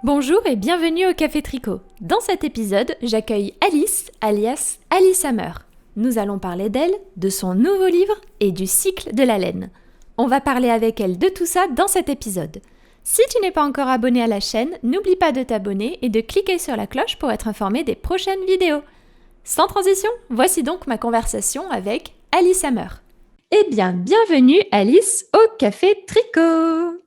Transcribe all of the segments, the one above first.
Bonjour et bienvenue au Café Tricot. Dans cet épisode, j'accueille Alice, alias Alice Hammer. Nous allons parler d'elle, de son nouveau livre et du cycle de la laine. On va parler avec elle de tout ça dans cet épisode. Si tu n'es pas encore abonné à la chaîne, n'oublie pas de t'abonner et de cliquer sur la cloche pour être informé des prochaines vidéos. Sans transition, voici donc ma conversation avec Alice Hammer. Eh bien, bienvenue Alice au Café Tricot.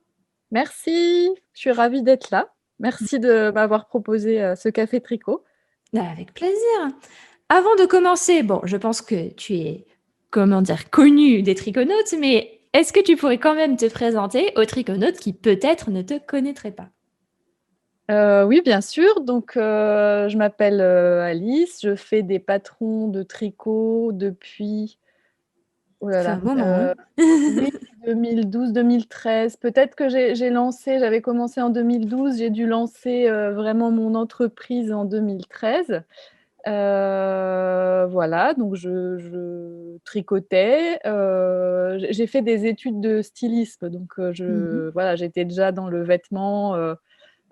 Merci, je suis ravie d'être là. Merci de m'avoir proposé ce café tricot. Avec plaisir. Avant de commencer, bon, je pense que tu es, connue des triconautes, mais est-ce que tu pourrais quand même te présenter aux triconautes qui peut-être ne te connaîtraient pas? Oui, bien sûr. Donc, je m'appelle Alice. Je fais des patrons de tricot depuis, oh là Ça fait un là, moment, hein? oui, 2012-2013. Peut-être que j'avais commencé en 2012. J'ai dû lancer vraiment mon entreprise en 2013. Voilà, donc je tricotais. J'ai fait des études de stylisme, donc Mhm. voilà, j'étais déjà dans le vêtement,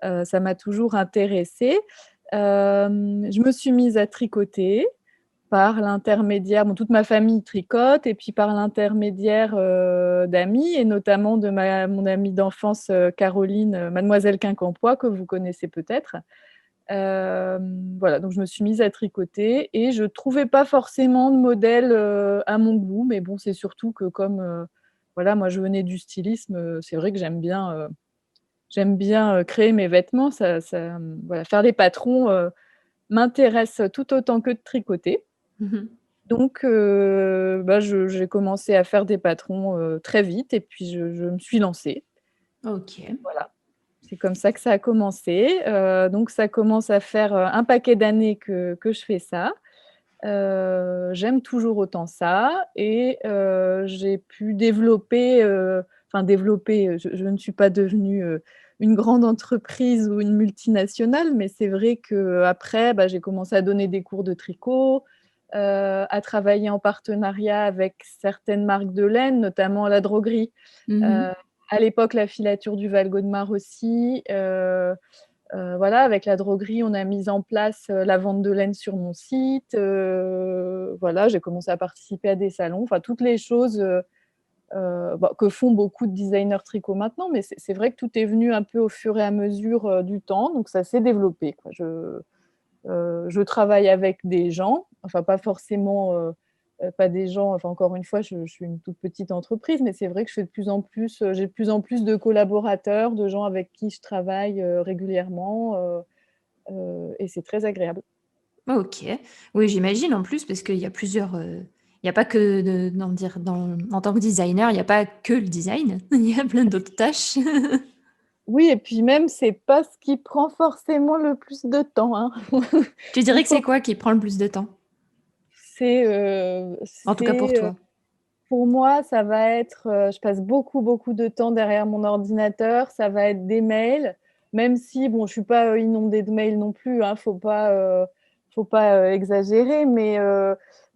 ça m'a toujours intéressée. Je me suis mise à tricoter par l'intermédiaire, toute ma famille tricote, et puis par l'intermédiaire d'amis, et notamment de mon amie d'enfance, Caroline, Mademoiselle Quincampoix, que vous connaissez peut-être. Voilà, donc je me suis mise à tricoter et je trouvais pas forcément de modèle à mon goût, mais bon, c'est surtout que comme voilà, moi je venais du stylisme, c'est vrai que j'aime bien créer mes vêtements. Voilà, faire des patrons m'intéresse tout autant que de tricoter. Mhm. Donc j'ai commencé à faire des patrons très vite, et puis je me suis lancée. Ok. Voilà. C'est comme ça que ça a commencé. Donc ça commence à faire un paquet d'années que je fais ça. J'aime toujours autant ça, et j'ai pu développer, je ne suis pas devenue une grande entreprise ou une multinationale, mais c'est vrai qu'après, j'ai commencé à donner des cours de tricot, à travailler en partenariat avec certaines marques de laine, notamment la droguerie. Mhm. À l'époque, la filature du Val-Gaudemar aussi. Voilà, avec la droguerie, on a mis en place la vente de laine sur mon site. Voilà, j'ai commencé à participer à des salons, enfin toutes les choses que font beaucoup de designers tricot maintenant, mais c'est vrai que tout est venu un peu au fur et à mesure du temps, donc ça s'est développé, quoi. Je travaille avec des gens, enfin pas forcément, pas des gens, enfin encore une fois, je suis une toute petite entreprise, mais c'est vrai que je fais de plus en plus, j'ai de plus en plus de collaborateurs, de gens avec qui je travaille régulièrement, et c'est très agréable. Ok. Oui, j'imagine en plus parce qu'il y a plusieurs. Il n'y a pas que en tant que designer, il n'y a pas que le design. Il y a plein d'autres tâches. Oui, et puis même, c'est pas ce qui prend forcément le plus de temps, hein. Tu Il dirais que c'est faut quoi qui prend le plus de temps? c'est, En tout cas pour toi. pour moi, ça va être, je passe beaucoup, beaucoup de temps derrière mon ordinateur. Ça va être des mails, même si bon, je suis pas, inondée de mails non plus, hein, faut pas, exagérer,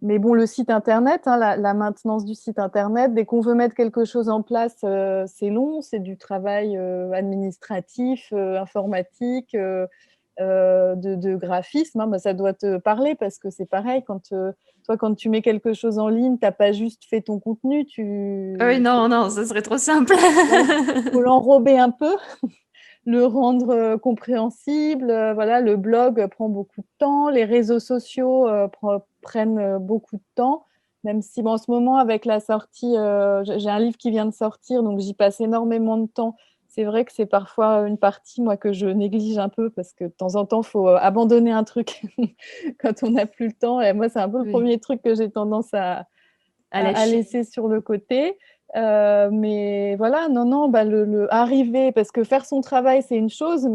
mais bon, le site internet, hein, la maintenance du site internet, dès qu'on veut mettre quelque chose en place, c'est long, c'est du travail, administratif, informatique, de graphisme, hein. Ça doit te parler parce que c'est pareil quand, toi, quand tu mets quelque chose en ligne, tu as pas juste fait ton contenu, Ah oui, tu non, non, ça serait trop simple. voilà, faut l'enrober un peu, le rendre, compréhensible, voilà. Le blog prend beaucoup de temps, les réseaux sociaux, prennent, beaucoup de temps, même si bon, en ce moment avec la sortie, j'ai un livre qui vient de sortir, donc j'y passe énormément de temps. C'est vrai que c'est parfois une partie, moi, que je néglige un peu parce que de temps en temps, il faut, abandonner un truc quand on n'a plus le temps, et moi, c'est un peu le Oui, premier truc que j'ai tendance à à à lâcher. laisser sur le côté. Mais voilà, non, non, le arriver, parce que faire son travail, c'est une chose,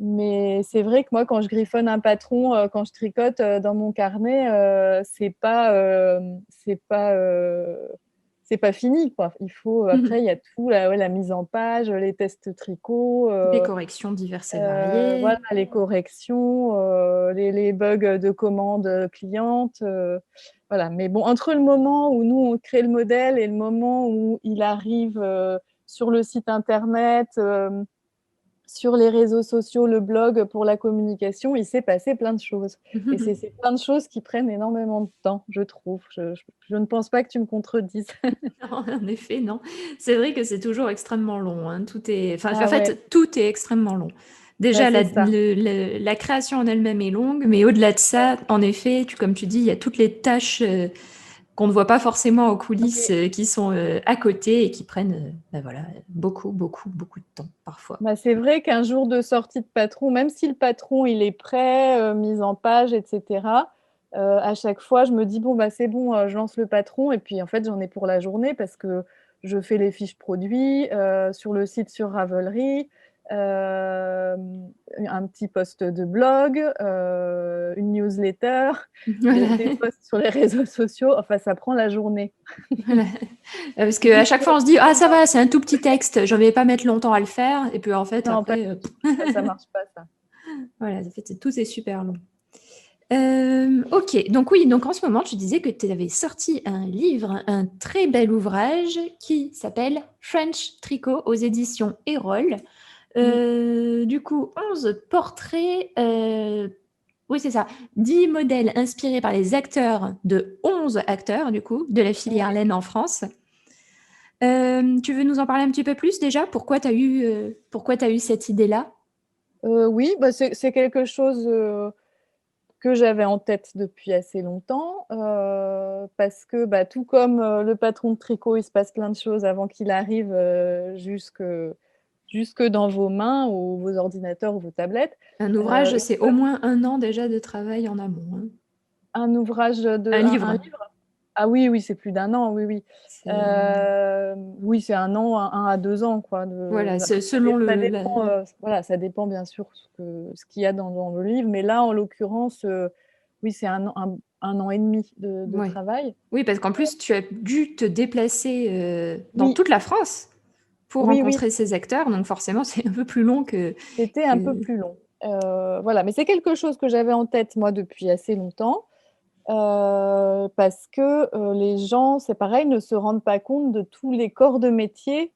mais c'est vrai que moi, quand je griffonne un patron, quand je tricote dans mon carnet, c'est pas fini, quoi. Il faut, après, il y a tout, ouais, la mise en page, les tests tricot, Des corrections diverses et variées. voilà, les corrections, les bugs de commandes clientes, voilà. Mais bon, entre le moment où nous, on crée le modèle et le moment où il arrive sur le site internet, sur les réseaux sociaux, le blog pour la communication, il s'est passé plein de choses. Et c'est plein de choses qui prennent énormément de temps, je trouve. Je ne pense pas que tu me contredises. Non, en effet, non. C'est vrai que c'est toujours extrêmement long, hein. En Ah ouais, fait, tout est extrêmement long. bah Déjà, c'est ça. la création en elle-même est longue, mais au-delà de Ouais. ça, en effet, comme tu dis, il y a toutes les tâches qu'on ne voit pas forcément aux coulisses Oui. qui sont à côté et qui prennent voilà, beaucoup, beaucoup, beaucoup de temps parfois. Bah, c'est vrai qu'un jour de sortie de patron, même si le patron il est prêt, mis en page, etc., à chaque fois, je me dis bon, bah, c'est bon, je lance le patron, et puis en fait, j'en ai pour la journée parce que je fais les fiches produits sur le site sur Ravelry, un petit post de blog, une newsletter, Voilà. des posts sur les réseaux sociaux. Enfin, ça prend la journée. Voilà. Parce qu'à chaque fois, on se dit, ah, ça va, c'est un tout petit texte, je ne vais pas mettre longtemps à le faire. Et puis, en fait, Non, pas après, du tout. Ça marche pas, ça. voilà, en fait, tout est super long. Ok, donc oui, donc en ce moment, tu disais que tu avais sorti un livre, un très bel ouvrage qui s'appelle French Tricot aux éditions Erol. Oui. Du coup, 11 portraits, oui, c'est ça, 10 modèles inspirés par les acteurs de 11 acteurs, du coup, de la filière laine en France. Tu veux nous en parler un petit peu plus déjà? Pourquoi tu as eu cette idée-là? Oui, bah, c'est quelque chose que j'avais en tête depuis assez longtemps, parce que bah, tout comme le patron de tricot, il se passe plein de choses avant qu'il arrive jusque dans vos mains ou vos ordinateurs ou vos tablettes. Un ouvrage, Une c'est au fois- moins 1 an déjà de travail en amont, hein. un ouvrage Un un livre. livre? Ah oui, oui, c'est plus d'un an, oui, oui. C'est Oui, c'est un an, 1 à 2 ans, quoi. voilà, Après, selon ça dépend, voilà, ça dépend bien sûr ce qu'il y a dans le livre, mais là, en l'occurrence, oui, c'est 1 an et demi de ouais. travail. Oui, parce qu'en plus, tu as dû te déplacer dans Oui, toute la France pour oui, oui, rencontrer ces acteurs, donc forcément, c'est un peu plus long que, c'était un peu que- plus long. Voilà, mais c'est quelque chose que j'avais en tête, moi, depuis assez longtemps. Parce que les gens, c'est pareil, ne se rendent pas compte de tous les corps de métier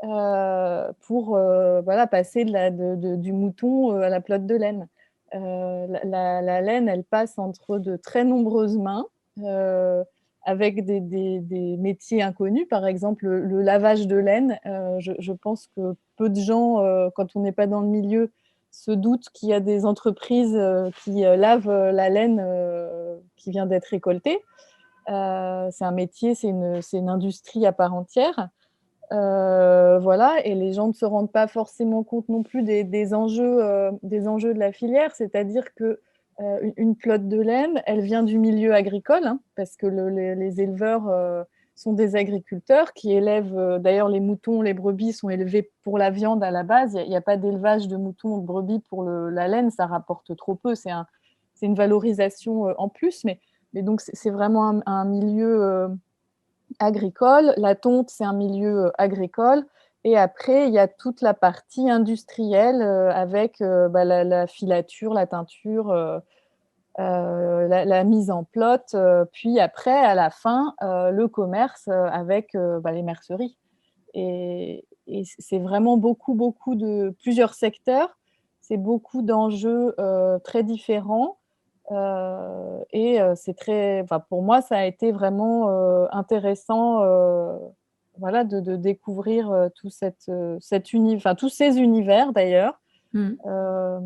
pour voilà, passer du mouton à la pelote de laine. La laine, elle passe entre de très nombreuses mains, euh, avec des métiers inconnus. Par exemple, le lavage de laine. Je pense que peu de gens, quand on n'est pas dans le milieu, se doutent qu'il y a des entreprises qui lavent la laine qui vient d'être récoltée. C'est un métier, c'est une industrie à part entière. Voilà, et les gens ne se rendent pas forcément compte non plus des enjeux de la filière, c'est-à-dire que une pelote de laine, elle vient du milieu agricole, hein, parce que les éleveurs sont des agriculteurs qui élèvent, d'ailleurs les moutons, les brebis sont élevés pour la viande à la base, il n'y a pas d'élevage de moutons ou de brebis pour la laine, ça rapporte trop peu, c'est une valorisation en plus, mais donc c'est vraiment un milieu agricole. La tonte, c'est un milieu agricole. Et après, il y a toute la partie industrielle avec la filature, la teinture, la mise en plot. Puis après, à la fin, le commerce avec les merceries. Et c'est vraiment beaucoup, beaucoup de plusieurs secteurs. C'est beaucoup d'enjeux très différents. Et c'est très, enfin, pour moi, ça a été vraiment intéressant, voilà, de découvrir enfin, tous ces univers d'ailleurs, Hmm. euh,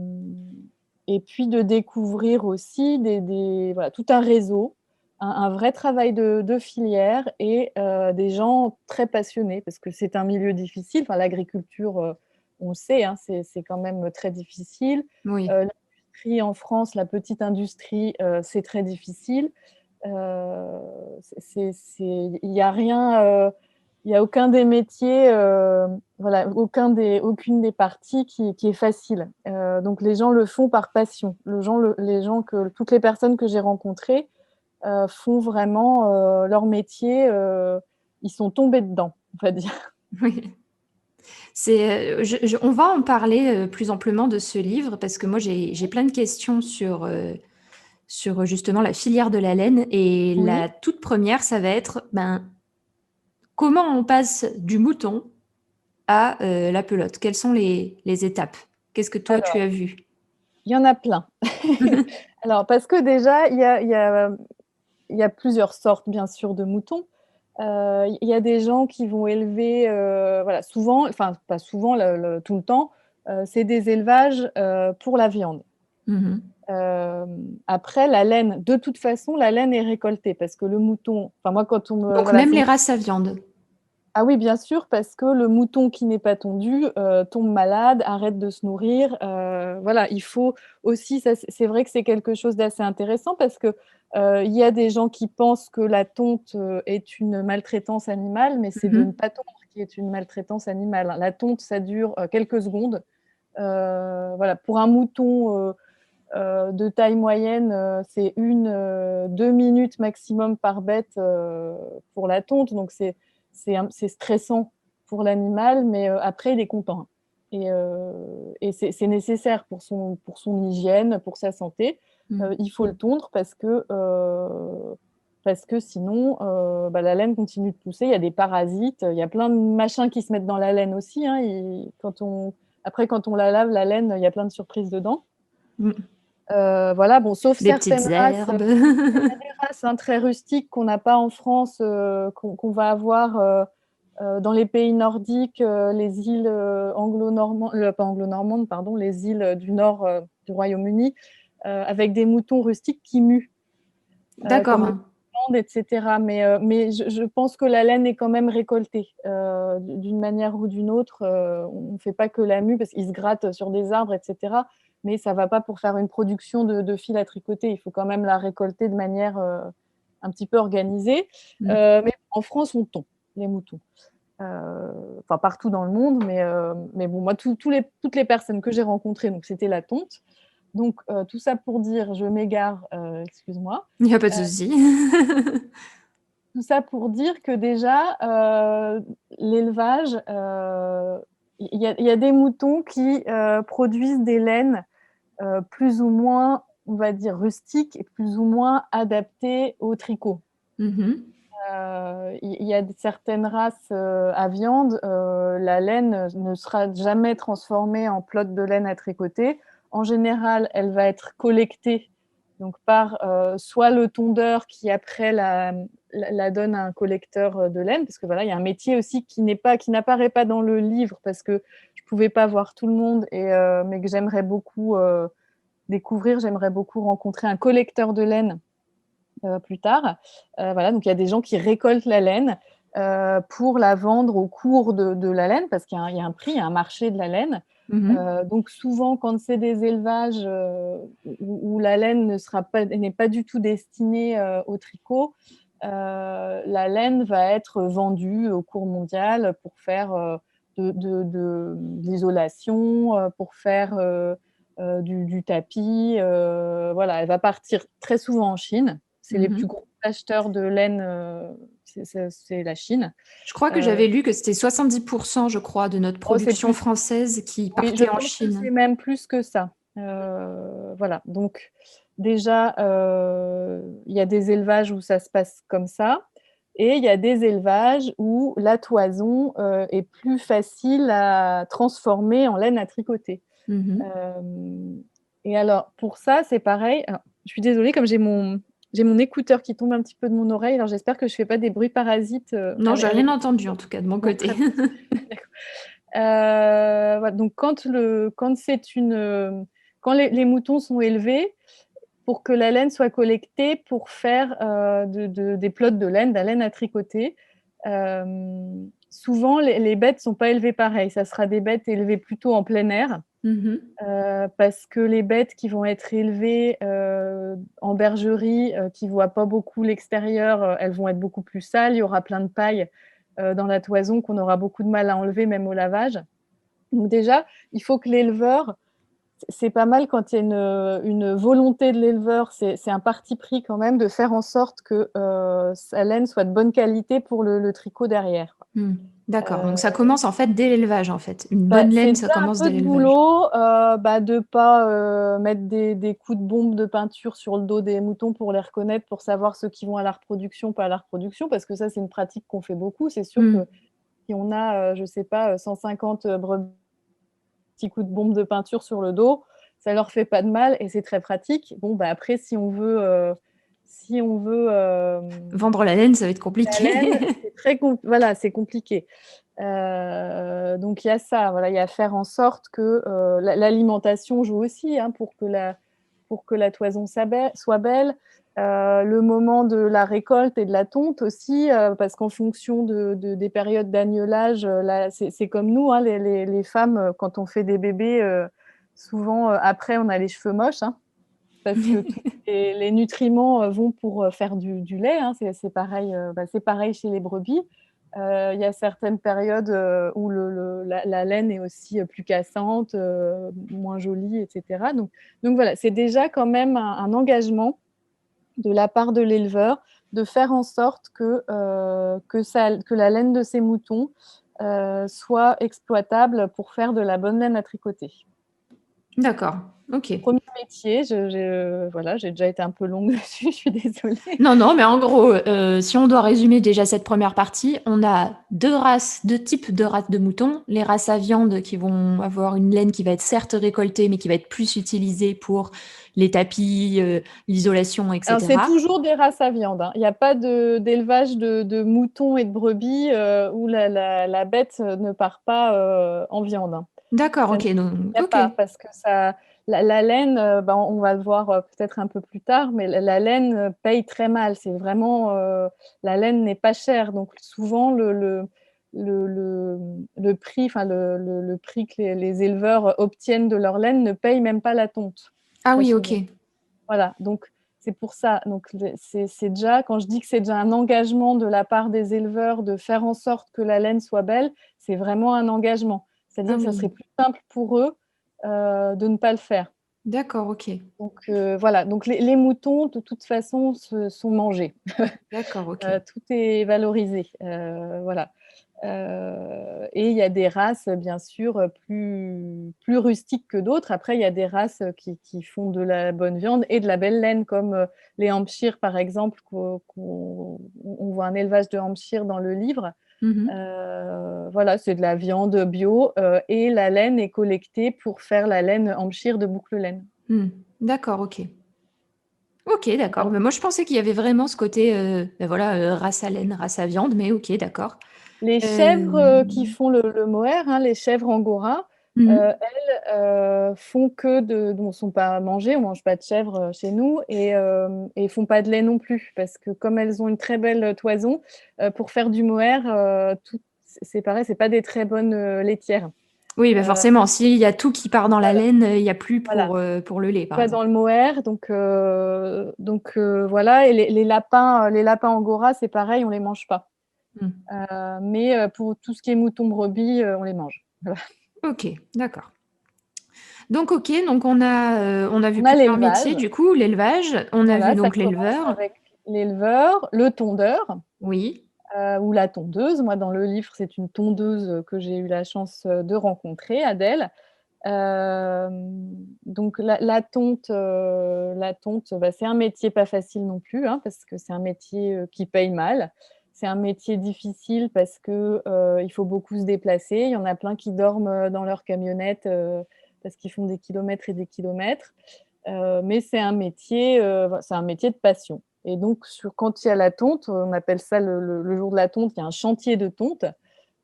et puis de découvrir aussi voilà, tout un réseau, un vrai travail de filière et des gens très passionnés parce que c'est un milieu difficile. Enfin, l'agriculture, on le sait, hein, c'est quand même très difficile. Oui. L'industrie en France, la petite industrie, c'est très difficile. Il n'y a rien, il n'y a aucun des métiers, voilà, aucune des parties qui est facile. Donc les gens le font par passion. Toutes les personnes que j'ai rencontrées font vraiment leur métier. Ils sont tombés dedans, on va dire. Oui. On va en parler plus amplement de ce livre parce que moi j'ai plein de questions sur justement la filière de la laine et Oui, la toute première ça va être ben, comment on passe du mouton à la pelote? Quelles sont les étapes? Qu'est-ce que toi, tu Alors, as vu? il y en a plein. Alors, parce que déjà, il y a plusieurs sortes, bien sûr, de moutons. Il y a des gens qui vont élever, voilà, souvent, enfin, pas souvent, tout le temps, c'est des élevages pour la viande. Mhm. Après, la laine, de toute façon, la laine est récoltée parce que le mouton, enfin, moi, quand on me. Donc Voilà, même les races à viande. ah oui, bien sûr, parce que le mouton qui n'est pas tondu tombe malade, arrête de se nourrir. Voilà, il faut aussi, ça, c'est vrai que c'est quelque chose d'assez intéressant parce que il y a des gens qui pensent que la tonte est une maltraitance animale, mais c'est de ne Mhm. pas tondre qui est une maltraitance animale. La tonte, ça dure quelques secondes. Voilà, pour un mouton de taille moyenne, c'est 2 minutes maximum par bête pour la tonte. Donc, c'est stressant pour l'animal, mais après, il est content. Et c'est nécessaire pour son hygiène, pour sa santé. Mhm. Il faut le tondre parce que sinon, bah, la laine continue de pousser. Il y a des parasites, il y a plein de machins qui se mettent dans la laine aussi. Hein. Après, quand on la lave, la laine, il y a plein de surprises dedans. Mhm. Voilà, bon, sauf Des certaines petites races, herbes. races très rustiques qu'on n'a pas en France, qu'on va avoir dans les pays nordiques, les îles anglo-normandes, pas anglo-normandes, pardon, les îles du nord du Royaume-Uni, avec des moutons rustiques qui muent, comme le D'accord. Hollande, etc. Mais je pense que la laine est quand même récoltée d'une manière ou d'une autre. On ne fait pas que la mue parce qu'ils se grattent sur des arbres, etc. Mais ça ne va pas pour faire une production de fil à tricoter. Il faut quand même la récolter de manière un petit peu organisée. Mhm. Mais en France, on tond les moutons. Enfin, partout dans le monde. Mais bon, moi, toutes les personnes que j'ai rencontrées, donc c'était la tonte. Donc, tout ça pour dire, je m'égare, excuse-moi. Il n'y a pas de Euh, souci. Tout ça pour dire que déjà, l'élevage, il y a des moutons qui produisent des laines plus ou moins, on va dire, rustiques et plus ou moins adaptées au tricot. Mhm. Il y a certaines races à viande, la laine ne sera jamais transformée en pelote de laine à tricoter. En général, elle va être collectée donc par soit le tondeur qui après la donne à un collecteur de laine, parce que voilà, il y a un métier aussi qui n'apparaît pas dans le livre parce que je pouvais pas voir tout le monde, mais que j'aimerais beaucoup découvrir. J'aimerais beaucoup rencontrer un collecteur de laine plus tard. Voilà, donc il y a des gens qui récoltent la laine pour la vendre au cours de la laine, parce qu'il y a un prix, il y a un marché de la laine. Mhm. Donc souvent, quand c'est des élevages où la laine n'est pas du tout destinée au tricot, la laine va être vendue au cours mondial pour faire de l'isolation, pour faire du tapis. Voilà, elle va partir très souvent en Chine. C'est les plus Mhm. gros acheteurs de laine, c'est la Chine. Je crois que Euh, j'avais lu que c'était 70%, je crois, de notre oh, c'est production plus. française qui Oui, je partait en pense que c'est Chine. même plus que ça. Voilà, donc déjà, il y a des élevages où ça se passe comme ça, et il y a des élevages où la toison est plus facile à transformer en laine à tricoter. Mhm. Euh, et alors, pour ça, c'est pareil. Alors, je suis désolée, comme j'ai mon écouteur qui tombe un petit peu de mon oreille, alors j'espère que je ne fais pas des bruits parasites Non, j'ai avec. rien entendu en tout cas de mon Bon, côté. très bien. Voilà, donc quand les moutons sont élevés, pour que la laine soit collectée pour faire des pelotes de laine, de la laine à tricoter, souvent les bêtes ne sont pas élevées pareil. Ça sera des bêtes élevées plutôt en plein air, Mhm. parce que les bêtes qui vont être élevées en bergerie, qui ne voient pas beaucoup l'extérieur, elles vont être beaucoup plus sales. Il y aura plein de paille dans la toison qu'on aura beaucoup de mal à enlever, même au lavage. Donc déjà, il faut que l'éleveur, c'est pas mal quand il y a une volonté de l'éleveur, c'est un parti pris quand même de faire en sorte que sa laine soit de bonne qualité pour le tricot derrière. Hmm. D'accord, Euh, donc ça commence en fait dès l'élevage en fait. Une Bah, bonne c'est laine, ça déjà un commence peu dès de l'élevage. boulot de ne pas mettre des coups de bombe de peinture sur le dos des moutons pour les reconnaître, pour savoir ceux qui vont à la reproduction, pas à la reproduction, parce que ça, c'est une pratique qu'on fait beaucoup. C'est sûr que Hmm. si on a, je sais pas, 150 brebis, petits coups de bombe de peinture sur le dos, ça leur fait pas de mal et c'est très pratique. Bon, bah, après, si on veut Vendre la laine, ça va être la compliqué. laine, c'est très voilà, c'est compliqué. Donc il y a ça, voilà, il y a faire en sorte que l'alimentation joue aussi, hein, pour que la toison soit belle. Le moment de la récolte et de la tonte aussi, parce qu'en fonction des périodes d'agnelage, c'est comme nous, hein, les femmes, quand on fait des bébés, souvent après on a les cheveux moches, hein, parce que tous les nutriments vont pour faire du lait, hein, c'est pareil, c'est pareil chez les brebis. Il y a certaines périodes où la laine est aussi plus cassante, moins jolie, etc. Donc voilà, c'est déjà quand même un engagement de la part de l'éleveur de faire en sorte que la laine de ses moutons soit exploitable pour faire de la bonne laine à tricoter. D'accord, ok. Premier métier, voilà, j'ai déjà été un peu longue dessus, je suis désolée. Non, non, mais en gros, si on doit résumer déjà cette première partie, on a deux types de races de moutons. Les races à viande qui vont avoir une laine qui va être certes récoltée, mais qui va être plus utilisée pour les tapis, l'isolation, Alors, c'est etc. toujours des races à viande, hein. Il n'y a pas d'élevage de moutons et de brebis où la bête ne part pas en viande, hein. D'accord, Ça ok. n'existe Donc, ok. pas parce que la laine, on va le voir peut-être un peu plus tard, mais la laine paye très mal. C'est vraiment la laine n'est pas chère, donc souvent le prix, enfin le prix que les éleveurs obtiennent de leur laine ne paye même pas la tonte. Ah Très oui, souvent. ok. Voilà, donc c'est pour ça. Donc c'est déjà, quand je dis que c'est déjà un engagement de la part des éleveurs de faire en sorte que la laine soit belle, c'est vraiment un engagement. C'est-à-dire Ah que ça oui. serait plus simple pour eux de ne pas le faire. D'accord, ok. Donc voilà, donc les moutons, de toute façon, sont mangés. D'accord, ok. Tout est valorisé. Voilà. Et il y a des races, bien sûr, plus rustiques que d'autres. Après, il y a des races qui font de la bonne viande et de la belle laine, comme les Hampshire, par exemple. On voit un élevage de Hampshire dans le livre. Mhm. Voilà, c'est de la viande bio et la laine est collectée pour faire la laine Hampshire de boucle laine. D'accord, ok. Ok, d'accord. Voilà. Mais moi, je pensais qu'il y avait vraiment ce côté, ben voilà, race à laine, race à viande, mais ok, d'accord. Les chèvres qui font le mohair, hein, les chèvres angora, Mhm. elles font que bon, ne sont pas mangées, on mange pas de chèvre chez nous et font pas de lait non plus parce que comme elles ont une très belle toison, pour faire du mohair, c'est pareil, c'est pas des très bonnes laitières. Oui, bah Euh, forcément, s'il y a tout qui part dans la voilà, laine, il n'y a plus voilà. pour le lait, par Pas dans exemple. le mohair, donc voilà. Et les lapins angora, c'est pareil, on les mange pas. Hmm. Mais pour tout ce qui est mouton, brebis, on les mange. Voilà. Ok, d'accord. Donc, ok, donc on a vu On a plusieurs métiers, l'élevage. du coup, l'élevage, on a vu Voilà, ça donc commence l'éleveur. avec l'éleveur, le tondeur Oui. ou la tondeuse. Moi, dans le livre, c'est une tondeuse que j'ai eu la chance de rencontrer, Adèle. Donc la tonte, bah, c'est un métier pas facile non plus, hein, parce que c'est un métier qui paye mal. C'est un métier difficile parce que il faut beaucoup se déplacer. Il y en a plein qui dorment dans leur camionnette parce qu'ils font des kilomètres et des kilomètres. Mais c'est un métier de passion. Et donc quand il y a la tonte, on appelle ça le jour de la tonte, il y a un chantier de tonte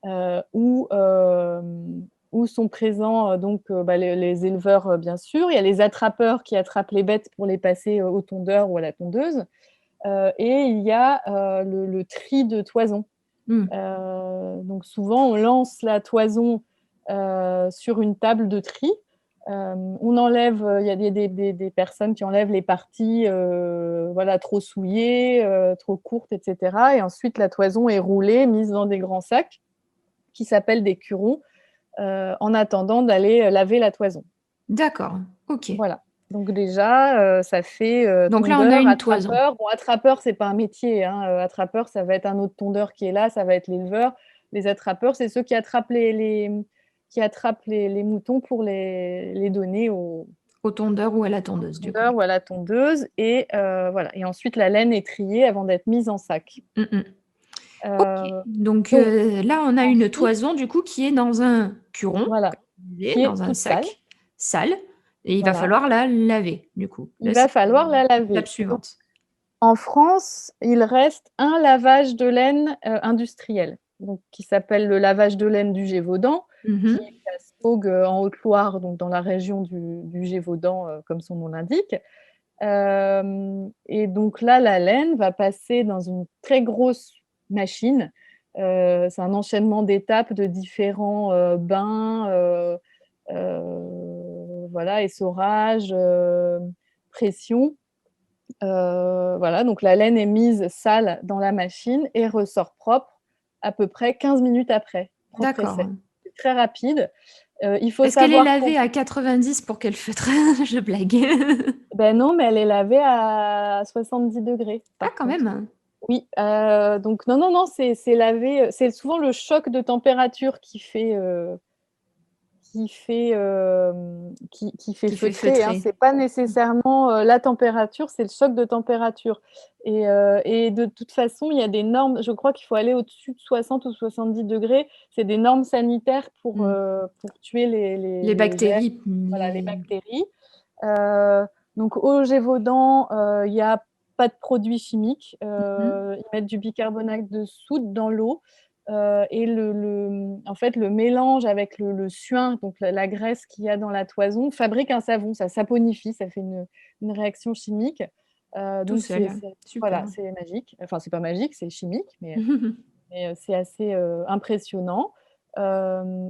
euh, où, euh, où sont présents les éleveurs, bien sûr. Il y a les attrapeurs qui attrapent les bêtes pour les passer au tondeur ou à la tondeuse. Et il y a le tri de toison. Hmm. Donc souvent, on lance la toison sur une table de tri. On enlève, il y a des personnes qui enlèvent les parties voilà, trop souillées, trop courtes, etc. Et ensuite, la toison est roulée, mise dans des grands sacs qui s'appellent des curons, en attendant d'aller laver la toison. D'accord, ok. Voilà. Donc déjà, ça fait Donc là, on a tondeur, une toison. attrapeur. Bon, attrapeur, c'est pas un métier, hein. Attrapeur, ça va être un autre tondeur qui est là, ça va être l'éleveur. Les attrapeurs, c'est ceux qui attrapent les moutons pour les donner au Au tondeur ou à la tondeuse, du coup. tondeur ou à la tondeuse. Et voilà. Et ensuite, la laine est triée avant d'être mise en sac. Hmm, hmm. Ok, Euh, donc donc là, on a une ensuite, toison du coup qui est dans un curon, voilà, comme tu disais, qui est dans un toute sale. sac sale, et il va Voilà. falloir la laver du coup. Il Là, va c'est falloir la l'étape laver. Donc, suivante. en France, il reste un lavage de laine industriel, donc, qui s'appelle le lavage de laine du Gévaudan, qui Mhm. est à Saugues, en Haute-Loire, donc dans la région du Gévaudan, comme son nom l'indique. Et donc là, la laine va passer dans une très grosse machine. C'est un enchaînement d'étapes de différents bains, voilà, essorage, pression. Voilà, donc la laine est mise sale dans la machine et ressort propre à peu près 15 minutes après. Propre D'accord. essai. C'est très rapide. Il faut Est-ce qu'elle est savoir lavée à 90 pour qu'elle feutre? Je blague. ben non, mais elle est lavée à 70 degrés, Ah, par quand contre. même. Oui, donc non, non, non, c'est lavé. C'est souvent le choc de température qui fait Qui fait feutrer, hein. feutrer. C'est pas nécessairement la température, c'est le choc de température. Et de toute façon, il y a des normes. Je crois qu'il faut aller au-dessus de 60 ou 70 degrés. C'est des normes sanitaires Mm. pour tuer les germes, Les bactéries. voilà, les bactéries. Euh, donc au Gévaudan, il n'y a pas de produits chimiques. Mhm. Ils mettent du bicarbonate de soude dans l'eau. Et en fait, le mélange avec le suin, donc la graisse qu'il y a dans la toison, fabrique un savon. Ça saponifie, ça fait une réaction chimique. Tout Donc seul. voilà, Super. c'est magique. Enfin, c'est pas magique, c'est chimique, mais c'est assez impressionnant.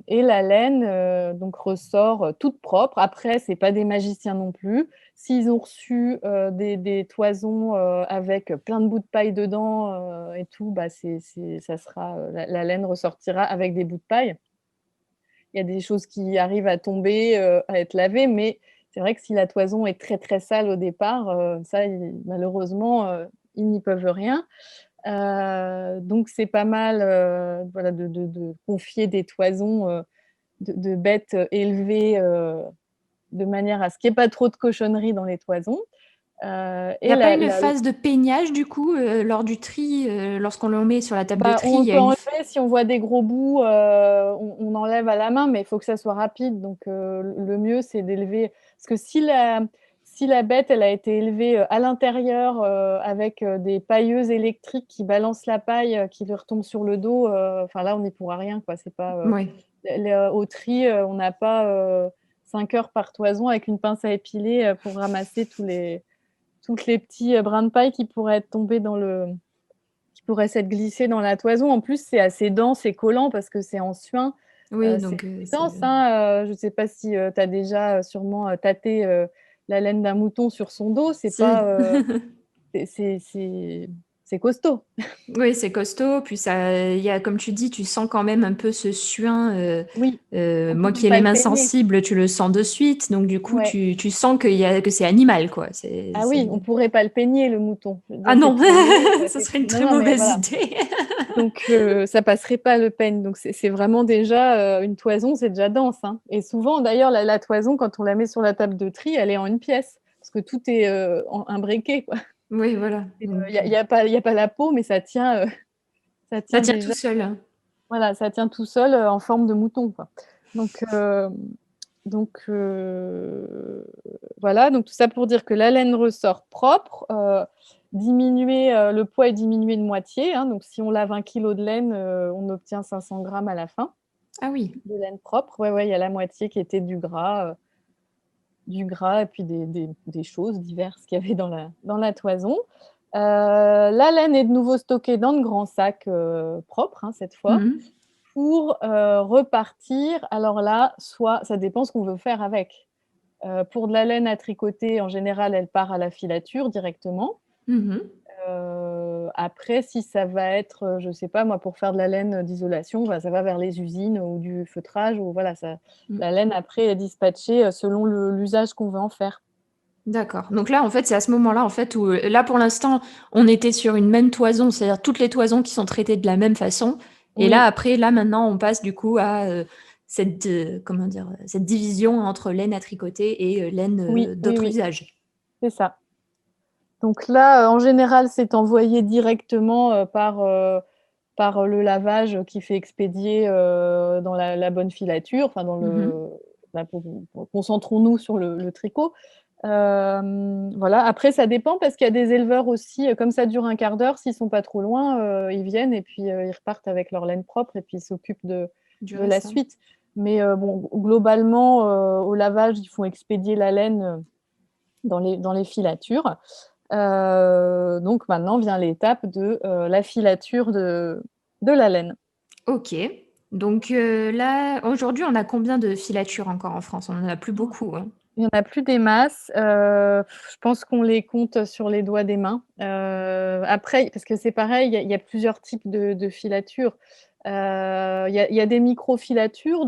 Et la laine donc ressort toute propre. Après, c'est pas des magiciens non plus. S'ils ont reçu des toisons avec plein de bouts de paille dedans et tout, bah ça sera la laine ressortira avec des bouts de paille. Il y a des choses qui arrivent à tomber, à être lavées, mais c'est vrai que si la toison est très très sale au départ, ça, malheureusement, ils n'y peuvent rien. Donc c'est pas mal, voilà, de confier des toisons de bêtes élevées de manière à ce qu'il n'y ait pas trop de cochonneries dans les toisons. Il n'y Et a pas une phase de peignage du coup lors du tri, lorsqu'on le met sur la table de bah, tri, il on y peut a une. enlever si on voit des gros bouts, on enlève à la main, mais il faut que ça soit rapide. Donc le mieux, c'est d'élever. Parce que si la bête elle a été élevée à l'intérieur avec des pailleuses électriques qui balancent la paille, qui lui retombe sur le dos, enfin là, on n'y pourra rien, quoi. C'est pas, Oui. au tri, on n'a pas 5 heures par toison avec une pince à épiler pour ramasser toutes les petits brins de paille qui pourraient être tombés qui pourraient s'être glissés dans la toison. En plus, c'est assez dense et collant parce que c'est en suin. Oui, C'est donc dense, hein. Je ne sais pas si tu as déjà sûrement tâté la laine d'un mouton sur son dos. C'est pas, si. c'est costaud. Oui, c'est costaud. Puis ça, il y a, comme tu dis, tu sens quand même un peu ce suin. Oui, on ne Moi pourrait qui ai pas les le mains peigner. sensibles, tu le sens de suite. Donc du coup, Ouais. tu sens que c'est animal, quoi. Ah oui, on ne pourrait pas le peigner, le mouton. Je veux Ah dire, c'est non, peigné. ça serait une Non, très non, mais mauvaise voilà. idée. Donc, ça passerait pas le peigne. Donc, c'est vraiment déjà une toison, c'est déjà dense, hein. Et souvent, d'ailleurs, la toison, quand on la met sur la table de tri, elle est en une pièce parce que tout est imbriqué, quoi. Oui, voilà. Il Donc, y a pas la peau, mais ça tient, ça ça tient tient tout déjà. seul, hein. Voilà, ça tient tout seul en forme de mouton, quoi. Donc, voilà. Donc, tout ça pour dire que la laine ressort propre. Le poids est diminué de moitié, hein. Donc, si on lave 1 kilo de laine, on obtient 500 grammes à la fin Ah oui, de laine propre. Ouais, ouais, il y a la moitié qui était du gras et puis des choses diverses qu'il y avait dans la toison. La laine est de nouveau stockée dans de grands sacs propres, hein, cette fois, mhm. pour repartir. Alors là, soit ça dépend ce qu'on veut faire avec. Pour de la laine à tricoter, en général, elle part à la filature directement. Mhm. Après, si ça va être, je ne sais pas moi, pour faire de la laine d'isolation, ça va vers les usines ou du feutrage. Ou voilà, Mm. la laine, après, est dispatchée selon l'usage qu'on veut en faire. D'accord. Donc là, en fait, c'est à ce moment-là, en fait, où là, pour l'instant, on était sur une même toison, c'est-à-dire toutes les toisons qui sont traitées de la même façon. Et là, Oui, après, là, maintenant, on passe du coup à comment dire, cette division entre laine à tricoter et laine oui, oui, d'autres oui, usages. c'est ça. Donc là, en général, c'est envoyé directement par par le lavage qui fait expédier dans la bonne filature, enfin Mmh. concentrons-nous sur le tricot. Voilà. Après, ça dépend parce qu'il y a des éleveurs aussi, comme ça dure un quart d'heure, s'ils sont pas trop loin, ils viennent et puis ils repartent avec leur laine propre et puis ils s'occupent Du de la reste, hein. suite. Mais bon, globalement, au lavage, ils font expédier la laine dans les filatures. Donc maintenant vient l'étape de la filature de la laine. OK. Donc là, aujourd'hui, on a combien de filatures encore en France? On en a plus beaucoup, hein? Il y en a plus des masses, je pense qu'on les compte sur les doigts des mains. Après parce que c'est pareil, il y a plusieurs types de filatures. Il y a des micro-filatures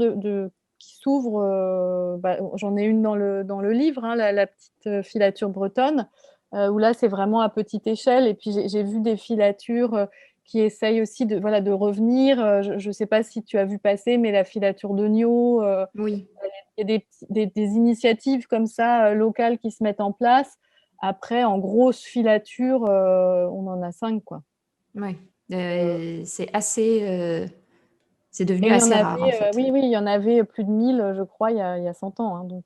qui s'ouvrent, j'en ai une dans le livre, hein, la petite, filature bretonne, où là, c'est vraiment à petite échelle et puis j'ai vu des filatures, qui essayent aussi de revenir, je sais pas si tu as vu passer, mais la filature de Nio, Oui. il y a des initiatives comme ça, locales qui se mettent en place. Après, en grosse filature, on en a 5 quoi. Ouais. Heu, C'est assez, c'est devenu mais il y en assez rare, en avait, fait. oui, oui, il y en avait plus de 1000, je crois, il y a 100 ans, hein, donc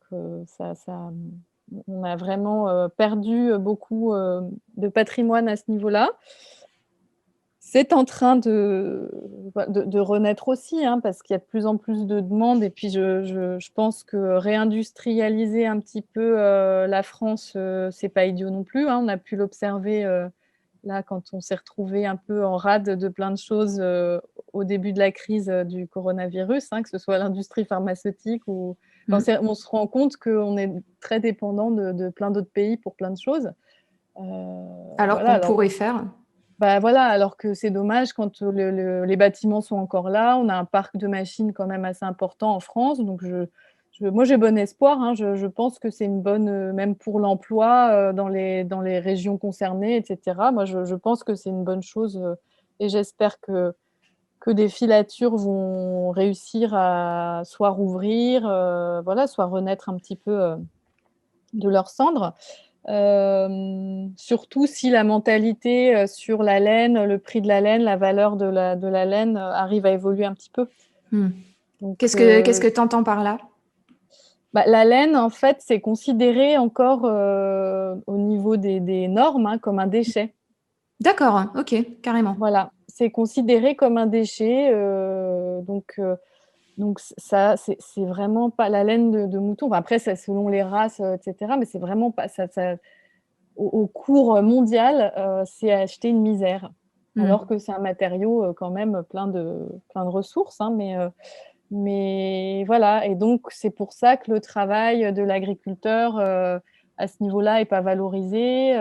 on a vraiment, perdu, beaucoup, de patrimoine à ce niveau-là. C'est en train de renaître aussi, hein, parce qu'il y a de plus en plus de demandes et puis je pense que réindustrialiser un petit peu, la France, c'est pas idiot non plus, hein. On a pu l'observer, là, quand on s'est retrouvés un peu en rade de plein de choses, au début de la crise, du coronavirus, hein, que ce soit l'industrie pharmaceutique ou enfin, Mmh. on se rend compte qu'on est très dépendant de plein d'autres pays pour plein de choses. Heu, Alors voilà, qu'on alors pourrait faire. bah, voilà, alors que c'est dommage quand, les bâtiments sont encore là. On a un parc de machines quand même assez important en France, donc moi j'ai bon espoir, hein. Je pense que c'est une bonne, même pour l'emploi, dans les régions concernées et cetera. Moi je pense que c'est une bonne chose, et j'espère que des filatures vont réussir à soit rouvrir, voilà, soit renaître un petit peu, de leurs cendres. Surtout si la mentalité, sur la laine, le prix de la laine, la valeur de la laine, arrive à évoluer un petit peu. Mmh. Donc Qu'est-ce que tu entends par là? la laine, en fait, c'est considéré encore, au niveau des normes, hein, comme un déchet. D'accord, OK, carrément. Voilà, c'est considéré comme un déchet, donc ça, c'est vraiment pas la laine de mouton. Enfin, après, c'est selon les races, et cetera, mais c'est vraiment pas ça. Au cours mondial, c'est acheter une misère. Mmh. Alors que c'est un matériau, quand même plein de ressources, hein, mais voilà et donc c'est pour ça que le travail de l'agriculteur, à ce niveau-là est pas valorisé,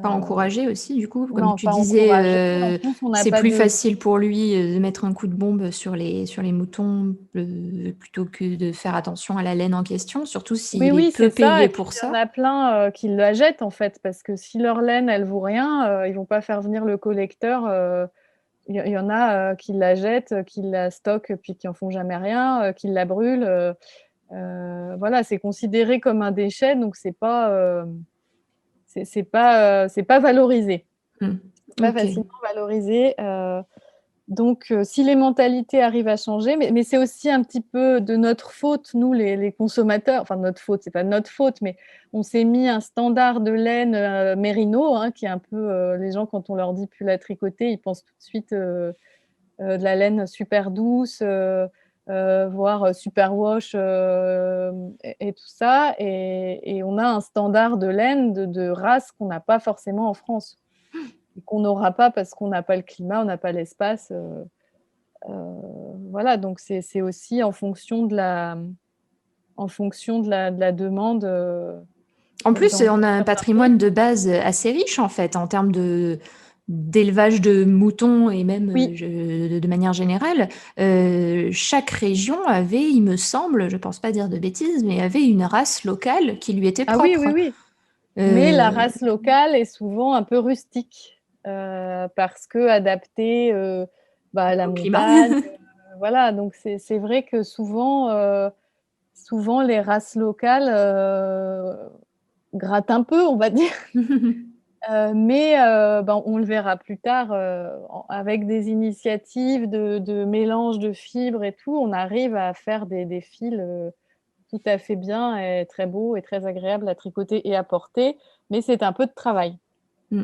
Pas encouragé aussi, du coup, comme non, tu pas encouragé. En disais, plus, on n'a c'est pas plus de facile pour lui de mettre un coup de bombe sur les moutons plutôt que de faire attention à la laine en question, surtout oui, s'il est oui, c'est peu ça payé et puis pour il y en ça. a plein, qui la jettent, en fait, parce que si leur laine, elle vaut rien, ils vont pas faire venir le collecteur, il y en a, qui la jettent, qui la stockent, puis qui en font jamais rien, qui la brûlent, voilà, c'est considéré comme un déchet, donc c'est pas valorisé. Mmh. C'est pas OK. facilement valorisé, donc si les mentalités arrivent à changer, mais c'est aussi un petit peu de notre faute, nous les consommateurs, enfin notre faute, c'est pas notre faute, mais on s'est mis un standard de laine, mérino, hein, qui est un peu, les gens quand on leur dit: «Pull à tricoter», ils pensent tout de suite, de la laine super douce, voire, superwash, et tout ça et on a un standard de laine de race qu'on n'a pas forcément en France et qu'on n'aura pas parce qu'on n'a pas le climat, on n'a pas l'espace, voilà donc c'est aussi en fonction de la demande, En plus, dans on a un certains pays. patrimoine de base assez riche, en fait, en termes d'élevage de moutons et même Oui. de manière générale. Chaque région avait, il me semble, je pense pas dire de bêtises, mais avait une race locale qui lui était Ah oui, oui, propre. oui. Mais la Euh, race locale est souvent un peu rustique, parce qu'adaptée, à la Au climat. montagne, voilà, donc c'est vrai que souvent les races locales, grattent un peu, on va dire. Mais on le verra plus tard, avec des initiatives de mélange de fibres et tout, on arrive à faire des fils, tout à fait bien et très beaux et très agréables à tricoter et à porter, mais c'est un peu de travail. Mmh.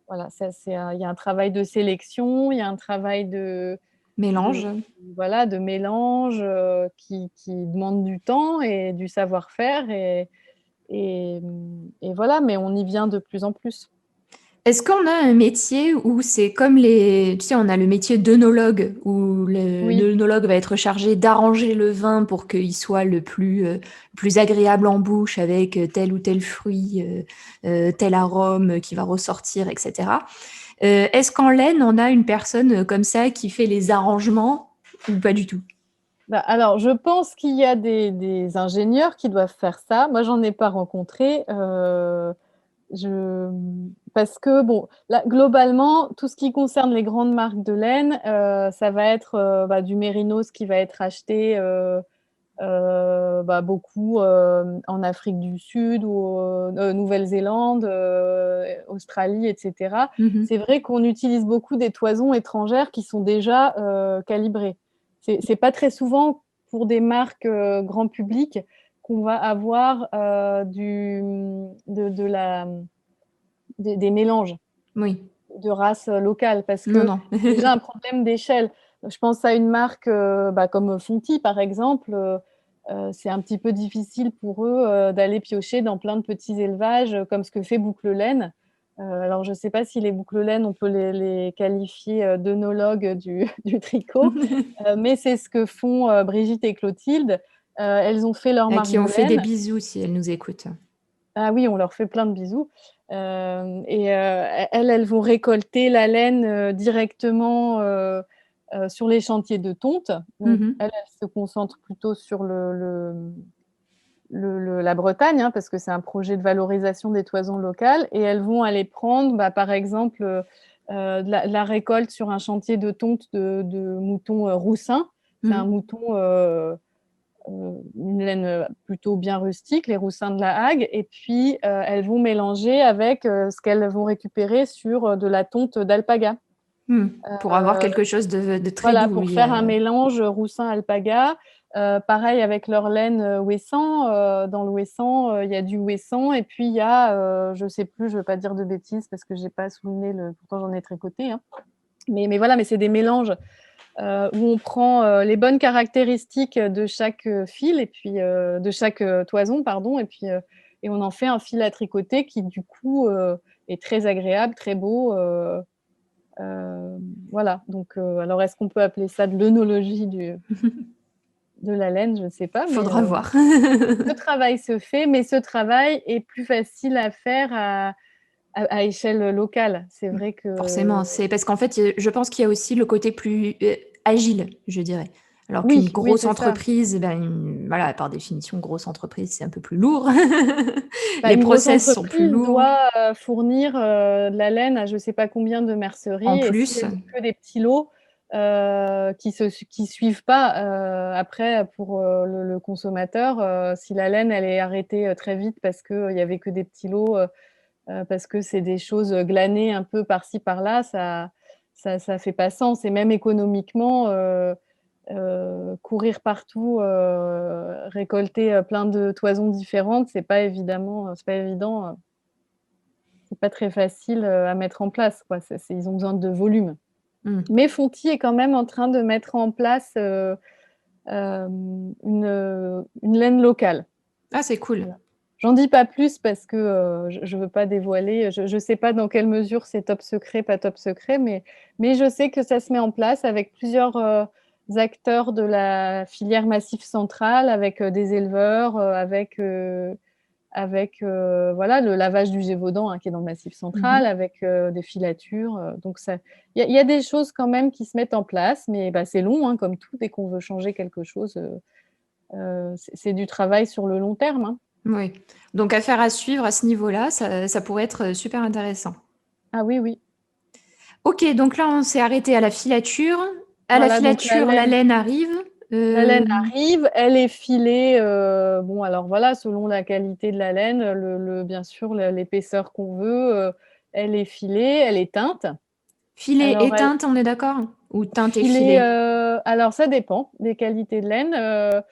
Voilà, ça il y a un travail de sélection, il y a un travail de Mélange. voilà, de mélange, qui demande du temps et du savoir-faire et voilà, mais on y vient de plus en plus. Est-ce qu'on a un métier où c'est comme les... Tu sais, on a le métier d'œnologue, où Oui. l'œnologue va être chargé d'arranger le vin pour qu'il soit le plus agréable en bouche avec tel ou tel fruit, tel arôme qui va ressortir, etc. Est-ce qu'en laine, on a une personne comme ça qui fait les arrangements ou pas du tout? Bah, alors, je pense qu'il y a des ingénieurs qui doivent faire ça. Moi, j'en ai pas rencontré, je parce que bon, là, globalement, tout ce qui concerne les grandes marques de laine, ça va être, du mérinos qui va être acheté, beaucoup, en Afrique du Sud ou, Nouvelle-Zélande, Australie et cetera. Mhm. C'est vrai qu'on utilise beaucoup des toisons étrangères qui sont déjà, calibrées. C'est pas très souvent pour des marques, grand public qu'on va avoir, de la des mélanges Oui. de races, locales parce Non, que non. c'est déjà un problème d'échelle. Je pense à une marque, comme Fonty par exemple, c'est un petit peu difficile pour eux, d'aller piocher dans plein de petits élevages, comme ce que fait Boucle Laine. Alors je ne sais pas si les Boucle Laine, on peut les qualifier, d'œnologues du tricot, mais c'est ce que font, Brigitte et Clotilde. Elles ont fait leur À marque qui de on fait des laine. bisous si elle nous écoute. Ah oui, on leur fait plein de bisous. Elles vont récolter la laine, directement, sur les chantiers de tonte. Donc Mhm. elles se concentrent plutôt sur la Bretagne, hein, parce que c'est un projet de valorisation des toisons locales et elles vont aller prendre, par exemple, de la récolte sur un chantier de tonte de moutons, roussins. C'est un Mhm. mouton, une laine plutôt bien rustique, les roussins de la Hague, et puis elles vont mélanger avec ce qu'elles vont récupérer sur de la tonte d'alpaga. Mhm. Pour avoir Euh, quelque chose de très voilà, doux. pour Oui, faire un mélange roussin-alpaga. Pareil avec leur laine ouessant. Dans le ouessant, il y a du ouessant et puis il y a, je ne sais plus, je ne veux pas dire de bêtises parce que je n'ai pas souligné, pourtant j'en ai tricoté. Hein. Mais voilà, mais c'est des mélanges où on prend les bonnes caractéristiques de chaque fil et puis de chaque toison, pardon, et on en fait un fil à tricoter qui du coup est très agréable, très beau. Voilà. Donc, alors est-ce qu'on peut appeler ça de l'œnologie de la laine? Je ne sais pas, mais Faudra voir. le travail se fait, mais ce travail est plus facile à faire à échelle locale. C'est vrai que Forcément, c'est parce qu'en fait, je pense qu'il y a aussi le côté plus agile, je dirais. Alors qu'une oui, oui, grosse c'est ça. entreprise, voilà, par définition, grosse entreprise, c'est un peu plus lourd. Les Une grosse process sont plus entreprise lourds. doit, fournir, de la laine à je ne sais pas combien de En merceries et si plus, elles ont que des petits lots, qui suivent pas, après pour, le consommateur, si la laine elle est arrêtée, très vite parce qu'il y avait que des petits lots, parce que c'est des choses, glanées un peu par-ci par-là, ça fait pas sens et même économiquement, courir partout, récolter, plein de toisons différentes, c'est pas évident, c'est pas très facile, à mettre en place, quoi. Ils ont besoin de volume. hmm. Mais Fonty est quand même en train de mettre en place, une laine locale. Ah, c'est cool. Voilà. J'en dis pas plus parce que, je veux pas dévoiler, je sais pas dans quelle mesure c'est top secret, pas top secret, mais je sais que ça se met en place avec plusieurs, acteurs de la filière Massif Central, avec, des éleveurs, avec voilà, le lavage du Gévaudan, hein, qui est dans le Massif Central, Mhm. avec, des filatures, donc ça il y a des choses quand même qui se mettent en place, mais c'est long, hein, comme tout, dès qu'on veut changer quelque chose, c'est du travail sur le long terme, hein. Oui. Donc, affaire à suivre à ce niveau-là, ça pourrait être super intéressant. Ah oui, oui. Ok, donc là, on s'est arrêté à la filature. À la Voilà, donc filature, la laine arrive. la laine Euh, arrive, elle est filée, bon alors voilà, selon la qualité de la laine, bien sûr l'épaisseur qu'on veut, elle est filée, elle est teinte. Filet Alors et teinte, on est d'accord? Ou teinte et filet, filet? alors ça dépend des qualités de laine,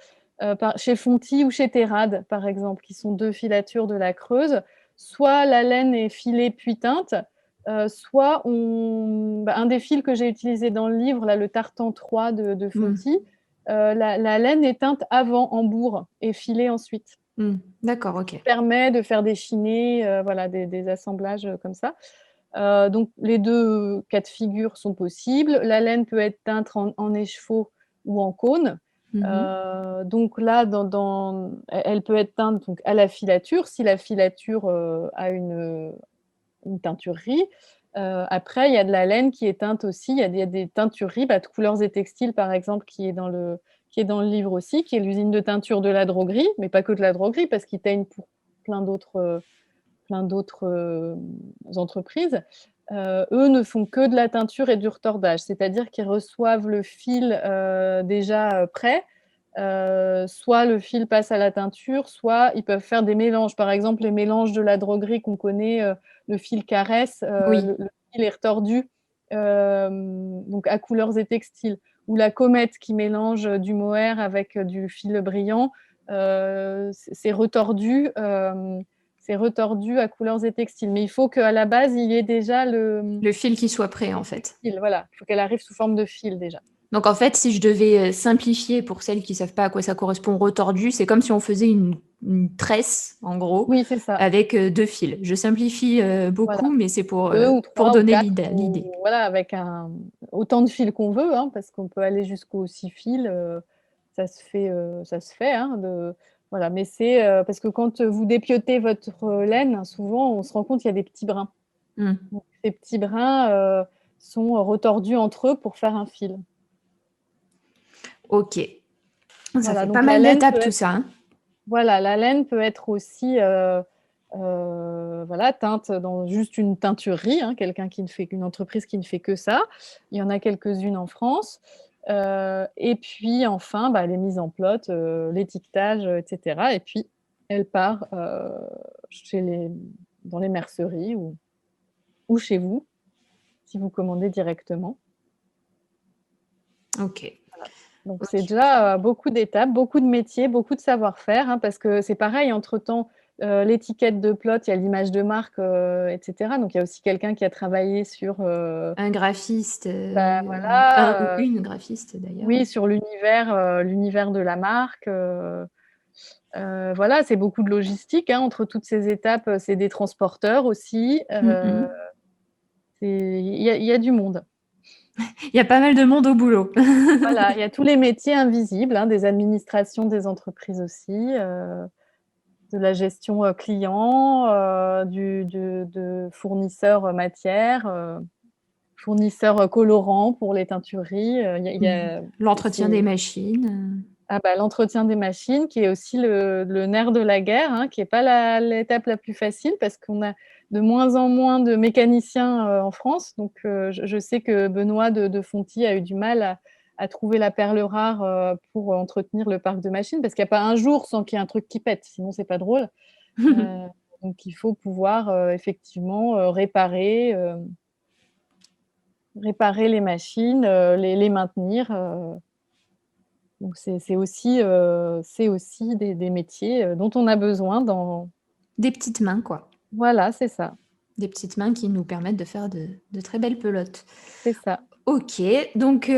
chez Fonty ou chez Terrade, par exemple, qui sont 2 filatures de la Creuse. Soit la laine est filée puis teinte, soit un des fils que j'ai utilisé dans le livre, là, le Tartan 3 de Mmh. Fonty, la laine est teinte avant en bourre et filée ensuite. D'accord, OK. Permet de faire des chinés, voilà, des assemblages, comme ça. Donc les 2 cas de figure sont possibles. La laine peut être teinte en écheveau ou en cône. Mmh. Donc là, elle peut être teinte donc à la filature, si la filature, a une teinturerie. Après, il y a de la laine qui est teinte aussi. Il y a des teintureries, de Couleurs et Textiles, par exemple, qui est dans le livre aussi, qui est l'usine de teinture de la droguerie, mais pas que de la droguerie, parce qu'ils teignent pour plein d'autres entreprises. Eux ne font que de la teinture et du retordage, c'est-à-dire qu'ils reçoivent le fil déjà prêt. Soit le fil passe à la teinture, soit ils peuvent faire des mélanges. Par exemple, les mélanges de la droguerie qu'on connaît, le fil caresse, Oui. le fil est retordu, donc à Couleurs et Textiles, ou la comète qui mélange du mohair avec du fil brillant, c'est retordu, à Couleurs et Textiles. Mais il faut qu'à la base, il y ait déjà Le fil qui soit prêt, en fait. fil, voilà. Il faut qu'elle arrive sous forme de fil déjà. Donc en fait, si je devais simplifier pour celles qui savent pas à quoi ça correspond, retordu, c'est comme si on faisait une tresse, en gros, Oui, c'est ça. avec 2 fils. Je simplifie Voilà. beaucoup, mais c'est pour 2 ou 3 ou donner 4 l'idée. ou voilà, avec autant de fils qu'on veut, hein, parce qu'on peut aller jusqu'aux 6 fils, ça se fait, hein, voilà. Mais c'est, parce que quand vous dépiotez votre laine, souvent, on se rend compte qu'il y a des petits brins. Mmh. Donc ces petits brins, sont retordus entre eux pour faire un fil. OK. Ça Voilà, fait pas donc la mal laine d'étapes peut tout être ça, hein? voilà, la laine peut être aussi, voilà, teinte dans juste une teinturerie, hein, une entreprise qui ne fait que ça. Il y en a quelques-unes en France. Et puis enfin, les mises en plot, l'étiquetage, et cetera, et puis elle part, dans les merceries ou chez vous, si vous commandez directement. OK. Donc c'est OK, déjà, beaucoup d'étapes, beaucoup de métiers, beaucoup de savoir-faire, hein, parce que c'est pareil entre-temps, l'étiquette de plot, il y a l'image de marque, et cetera. Donc il y a aussi quelqu'un qui a travaillé sur, un graphiste, un ou voilà, une graphiste d'ailleurs. oui, sur l'univers de la marque, voilà, c'est beaucoup de logistique, hein, entre toutes ces étapes, c'est des transporteurs aussi, Mmh. il y a du monde. Il y a pas mal de monde au boulot. Voilà, il y a tous les métiers invisibles, hein, des administrations, des entreprises aussi, de la gestion, client, de fournisseurs, matières, fournisseurs, colorants pour les teintureries, L'entretien des machines. l'entretien des machines qui est aussi le nerf de la guerre, hein, qui est pas l'étape la plus facile parce qu'on a de moins en moins de mécaniciens, en France. Donc je sais que Benoît de Fonty a eu du mal à trouver la perle rare, pour entretenir le parc de machines parce qu'il y a pas un jour sans qu'il y ait un truc qui pète, sinon c'est pas drôle. Heu, donc il faut pouvoir, effectivement, réparer les machines, les maintenir, donc c'est aussi des métiers, dont on a besoin dans Des petites mains, quoi. voilà, c'est ça, Des petites mains qui nous permettent de faire de très belles pelotes. c'est ça. OK, donc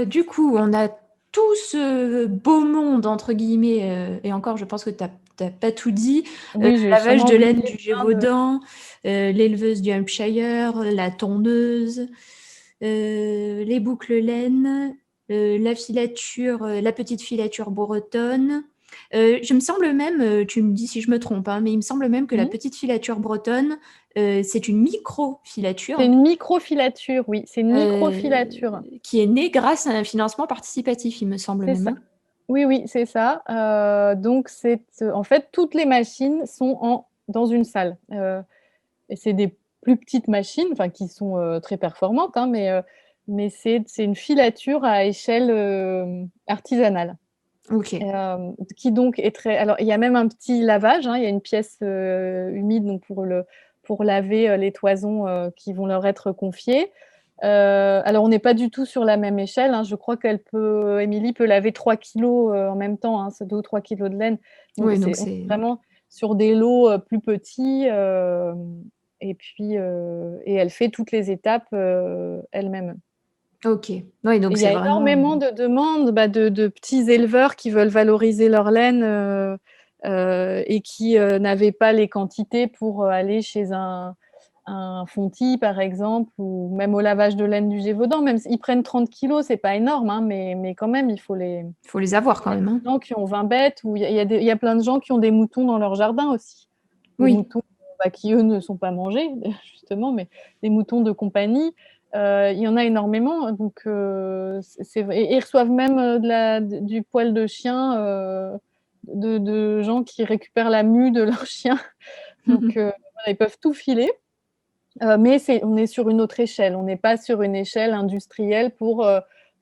du coup, on a tout ce «beau monde» entre guillemets, et encore je pense que tu as pas tout dit. Oui, j'ai Lavage sûrement de oublié laine du plein de Gévaudan, l'éleveuse du Hampshire, la tondeuse, les boucles laine, la filature, la petite filature bretonne. Je me semble même, tu me dis si je me trompe, hein, mais il me semble même que la mmh. petite filature bretonne, c'est une C'est micro-filature, une microfilature, oui, c'est une microfilature, qui est née grâce à un financement participatif, il me semble c'est même, ça. hein. Oui, oui, c'est ça, donc en fait, toutes les machines sont dans une salle, et c'est des plus petites machines, enfin qui sont, très performantes, hein, mais c'est une filature à échelle, artisanale. OK. Qui donc est très alors il y a même un petit lavage, hein, il y a une pièce, humide donc pour pour laver les toisons qui vont leur être confiées. Alors, on n'est pas du tout sur la même échelle, hein. Je crois Émilie peut laver 3 kilos en même temps, hein, c'est 2 ou 3 kilos de laine. Donc, Oui, donc on est c'est... vraiment sur des lots plus petits. Et puis, et elle fait toutes les étapes elle-même. Ok. Oui, Et donc il y c'est a vraiment... énormément de demandes de petits éleveurs qui veulent valoriser leur laine et qui n'avaient pas les quantités pour aller chez un fontis, par exemple, ou même au lavage de laine du Gévaudan. Même s'ils prennent 30 kilos, c'est pas énorme, hein, mais quand même, il faut les... Il faut les avoir quand Il y a même, hein. des gens qui ont 20 bêtes, ou il y a plein de gens qui ont des moutons dans leur jardin aussi. Des Oui. moutons qui, eux, ne sont pas mangés, justement, mais des moutons de compagnie. Il y en a énormément. Donc, et ils reçoivent même du poil de chien de gens qui récupèrent la mue de leur chien. Donc, voilà, ils peuvent tout filer. Mais on est sur une autre échelle. On n'est pas sur une échelle industrielle pour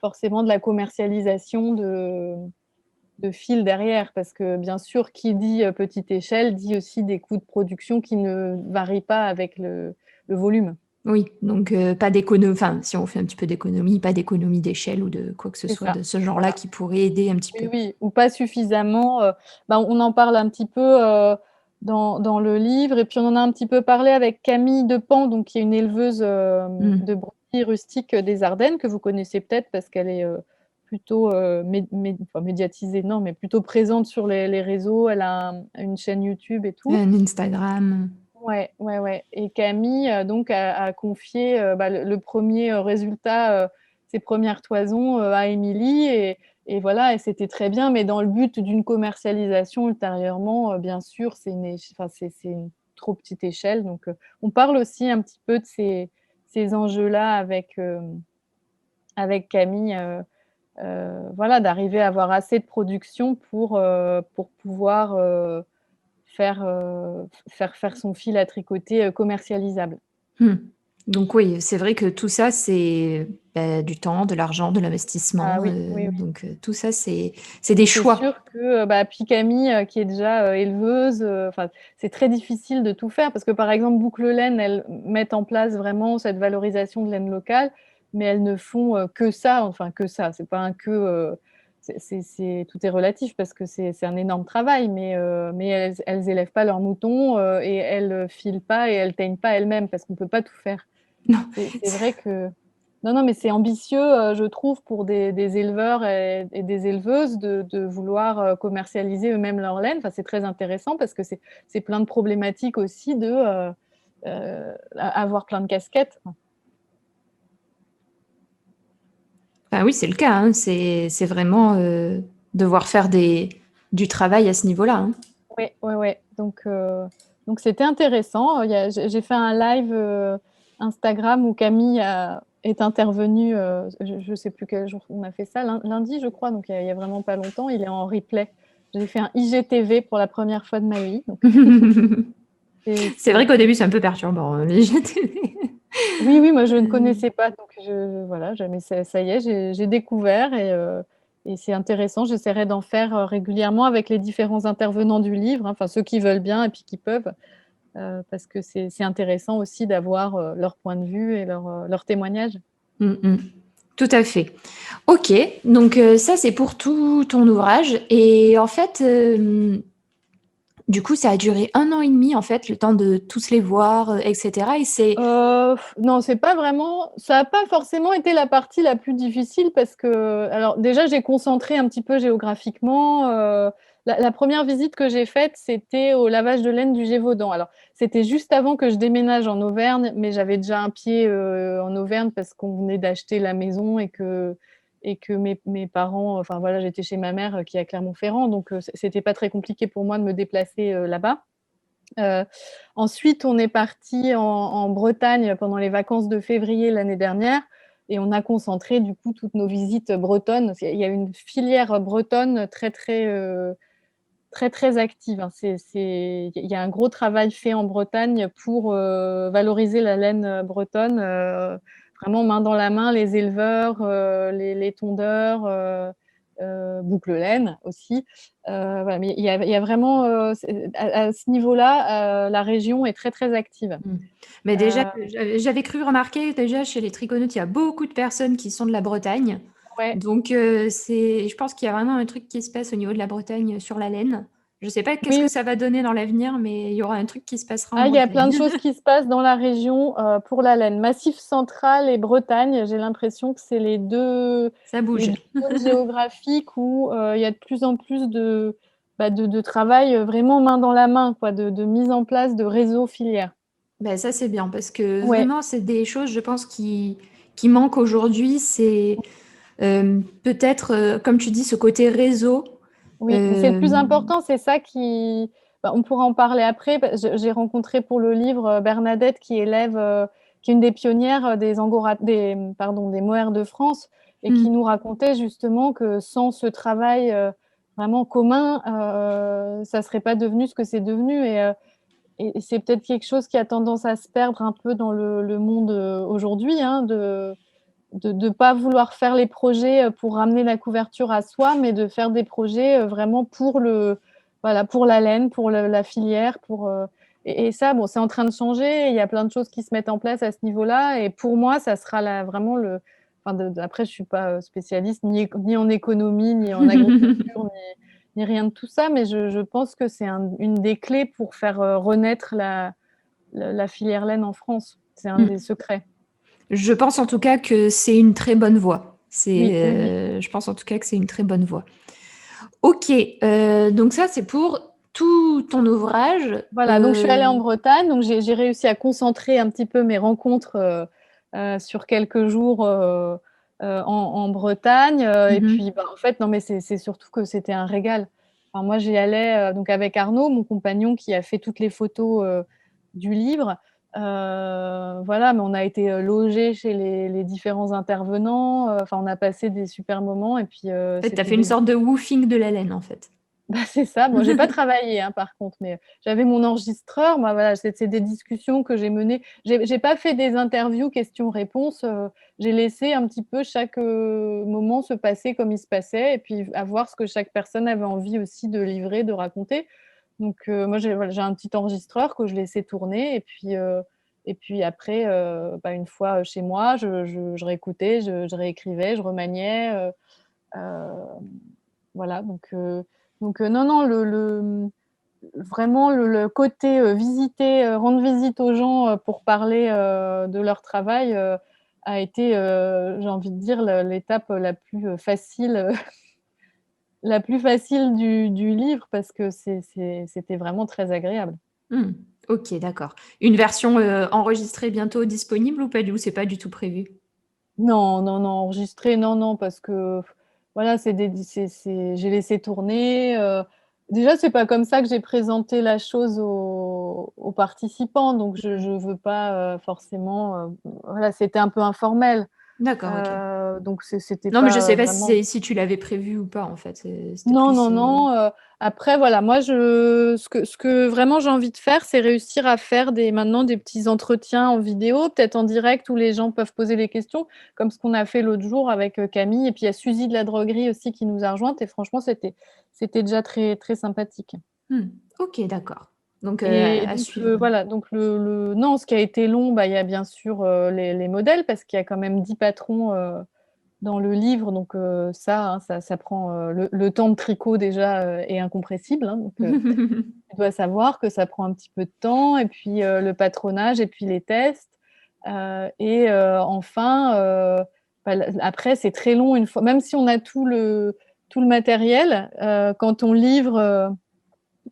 forcément de la commercialisation de fil derrière, parce que bien sûr, qui dit petite échelle dit aussi des coûts de production qui ne varient pas avec le volume. Oui, donc pas d'économie, enfin, si on fait un petit peu d'économie, pas d'économie d'échelle ou de quoi que ce C'est soit ça. de ce genre-là Voilà. qui pourrait aider un petit Oui, peu. oui, ou pas suffisamment. On en parle un petit peu dans le livre, et puis on en a un petit peu parlé avec Camille Depan, donc, qui est une éleveuse de brebis rustiques des Ardennes, que vous connaissez peut-être parce qu'elle est plutôt enfin, médiatisée, non, mais plutôt présente sur les réseaux. Elle a une chaîne YouTube et tout. Un Instagram. Ouais, ouais, ouais. Et Camille donc a confié le premier résultat, ses premières toisons à Émilie, et voilà, et c'était très bien, mais dans le but d'une commercialisation ultérieurement, bien sûr, enfin, c'est une trop petite échelle. Donc, on parle aussi un petit peu de ces enjeux-là avec Camille, voilà, d'arriver à avoir assez de production pour pouvoir faire son fil à tricoter commercialisable. Hmm. Donc oui, c'est vrai que tout ça, c'est du temps, de l'argent, de Ah l'investissement. oui, oui, oui. Donc tout ça, c'est des C'est choix. sûr que puis Camille, qui est déjà éleveuse, enfin, c'est très difficile de tout faire, parce que, par exemple, Boucle Laine, elles mettent en place vraiment cette valorisation de laine locale, mais elles ne font que ça, enfin que ça. C'est pas un que, tout est relatif, parce que c'est un énorme travail, mais elles élèvent pas leurs moutons et elles filent pas et elles teignent pas elles-mêmes, parce qu'on peut pas tout faire. Non. C'est vrai que non, non, mais c'est ambitieux, je trouve, pour des éleveurs et des éleveuses de vouloir commercialiser eux-mêmes leur laine. Enfin, c'est très intéressant, parce que c'est plein de problématiques aussi de avoir plein de casquettes. Enfin, oui, c'est le cas, hein. C'est vraiment devoir faire du travail à ce niveau-là, hein. Oui, oui, oui. Donc c'était intéressant. J'ai fait un live Instagram où Camille est intervenue. Je ne sais plus quel jour on a fait ça, lundi, je crois. Donc il y a vraiment pas longtemps. Il est en replay. J'ai fait un IGTV pour la première fois de ma vie. Donc, C'est vrai qu'au début, c'est un peu perturbant, les GTV. oui, oui, moi je ne connaissais pas. Donc voilà, mais ça y est, j'ai découvert, et c'est intéressant. J'essaierai d'en faire régulièrement avec les différents intervenants du livre, hein, enfin ceux qui veulent bien et puis qui peuvent. Parce que c'est intéressant aussi d'avoir leur point de vue et leur témoignage. Tout à fait. Ok, donc ça c'est pour tout ton ouvrage. Et en fait, du coup, ça a duré 1 an et demi, en fait, le temps de tous les voir, etc. Et c'est... Non, c'est pas vraiment. Ça n'a pas forcément été la partie la plus difficile, parce que, alors déjà, j'ai concentré un petit peu géographiquement. La première visite que j'ai faite, c'était au lavage de laine du Gévaudan. Alors, c'était juste avant que je déménage en Auvergne, mais j'avais déjà un pied en Auvergne, parce qu'on venait d'acheter la maison, et que mes parents, enfin voilà, j'étais chez ma mère qui est à Clermont-Ferrand, donc c'était pas très compliqué pour moi de me déplacer là-bas. Ensuite, on est parti en Bretagne pendant les vacances de février l'année dernière, et on a concentré du coup toutes nos visites bretonnes. Il y a une filière bretonne très très très très active, hein. Il y a un gros travail fait en Bretagne pour valoriser la laine bretonne, vraiment main dans la main, les éleveurs, les tondeurs, boucle laine aussi. Voilà, mais il y a vraiment, à ce niveau-là, la région est très, très active. Mm. Mais déjà, Euh, j'avais cru remarquer déjà chez les triconautes, il y a beaucoup de personnes qui sont de la Bretagne. ouais. Donc, je pense qu'il y a vraiment un truc qui se passe au niveau de la Bretagne sur la laine. Je ne sais pas qu'est-ce Oui, que oui. ça va donner dans l'avenir, mais il y aura un truc qui se passera en Ah, il y a plein Bretagne. de choses qui se passent dans la région pour la laine. Massif central et Bretagne, j'ai l'impression que c'est Ça les bouge. deux zones géographiques où il y a de plus en plus de travail vraiment main dans la main, quoi, de mise en place de réseaux filières. Ben, ça, c'est bien parce que Ouais, vraiment, c'est des choses, je pense, qui manquent aujourd'hui. C'est peut-être, comme tu dis, ce côté réseau. oui, mais c'est le Euh, plus important, c'est ça qui. Bah, on pourra en parler après. J'ai rencontré pour le livre Bernadette, qui est une des pionnières des mohair de France, et qui hmm. nous racontait justement que sans ce travail vraiment commun, ça ne serait pas devenu ce que c'est devenu. Et c'est peut-être quelque chose qui a tendance à se perdre un peu dans le monde aujourd'hui, hein, de ne pas vouloir faire les projets pour ramener la couverture à soi, mais de faire des projets vraiment voilà, pour la laine, pour la filière. Et ça, bon, c'est en train de changer. Il y a plein de choses qui se mettent en place à ce niveau-là. Et pour moi, ça sera vraiment le. Enfin, après, je ne suis pas spécialiste ni en économie, ni en agriculture, ni rien de tout ça, mais je pense que c'est une des clés pour faire renaître la filière laine en France. C'est un Hmm. des secrets. Je pense en tout cas que c'est une très bonne voie. Oui, oui, oui. Je pense en tout cas que c'est une très bonne voie. Ok, donc ça c'est pour tout ton ouvrage. Voilà, donc je suis allée en Bretagne, donc j'ai réussi à concentrer un petit peu mes rencontres sur quelques jours en Bretagne. Et puis, Mhm. bah, en fait, non, mais c'est surtout que c'était un régal. Enfin, moi, j'y allais donc avec Arnaud, mon compagnon, qui a fait toutes les photos du livre. Voilà, mais on a été logés chez les différents intervenants. Enfin, on a passé des super moments. Et puis, En fait, tu as c'était fait une des. sorte de woofing de la laine en fait. Bah, c'est ça. Moi, j'ai pas travaillé, hein, par contre, mais j'avais mon enregistreur. Moi, voilà, c'est des discussions que j'ai menées. J'ai pas fait des interviews questions-réponses. J'ai laissé un petit peu chaque moment se passer comme il se passait, et puis à voir ce que chaque personne avait envie aussi de livrer, de raconter. Donc, moi, voilà, j'ai un petit enregistreur que je laissais tourner, et puis après, bah, une fois chez moi, je réécoutais, je réécrivais, je remaniais. Euh, voilà, donc non, non, vraiment le côté visiter, rendre visite aux gens pour parler de leur travail a été, j'ai envie de dire, l'étape la plus facile, la plus facile du livre, parce que c'était vraiment très agréable. Hmm. Ok, d'accord. Une version enregistrée bientôt disponible ou pas du tout? C'est pas du tout prévu. Non, non, non, enregistré, non, non, parce que voilà, j'ai laissé tourner. Déjà, c'est pas comme ça que j'ai présenté la chose aux participants, donc je veux pas forcément. Voilà, c'était un peu informel, D'accord, ok. donc c'était Non, mais je pas sais pas vraiment. si tu l'avais prévu ou pas en fait. C'était Non, plus. non, non. Après, voilà, moi, ce que vraiment j'ai envie de faire, c'est réussir à faire maintenant des petits entretiens en vidéo, peut-être en direct, où les gens peuvent poser les questions, comme ce qu'on a fait l'autre jour avec Camille. Et puis, il y a Suzy de la droguerie aussi qui nous a rejointes. Et franchement, c'était déjà très, très sympathique. Hmm. Ok, d'accord. Donc Et à donc, suivre. voilà. Donc, non, ce qui a été long, bah, il y a bien sûr les modèles, parce qu'il y a quand même 10 patrons dans le livre, donc ça, hein, ça prend le temps de tricot déjà est incompressible, hein, donc tu dois savoir que ça prend un petit peu de temps, et puis le patronage, et puis les tests, et enfin, bah, après c'est très long une fois, même si on a tout le matériel, quand on livre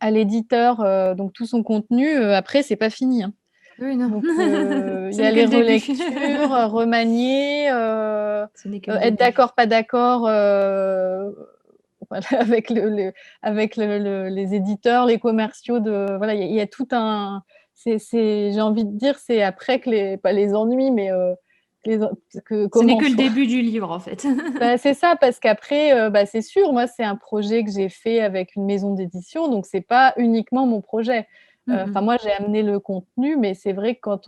à l'éditeur donc tout son contenu, après c'est pas fini, hein. Oui, non. Donc, il Ce y a n'est que les le début. relectures, remanier, Ce n'est que le être début. d'accord, pas d'accord, voilà, avec les éditeurs, les commerciaux. Voilà, il y a tout un. J'ai envie de dire, c'est après que pas les ennuis, mais les- Ce n'est comment que le choisir. début du livre en fait. Bah, c'est ça, parce qu'après, bah, c'est sûr, moi, c'est un projet que j'ai fait avec une maison d'édition, donc c'est pas uniquement mon projet. Enfin, Mhm. moi, j'ai amené le contenu, mais c'est vrai que quand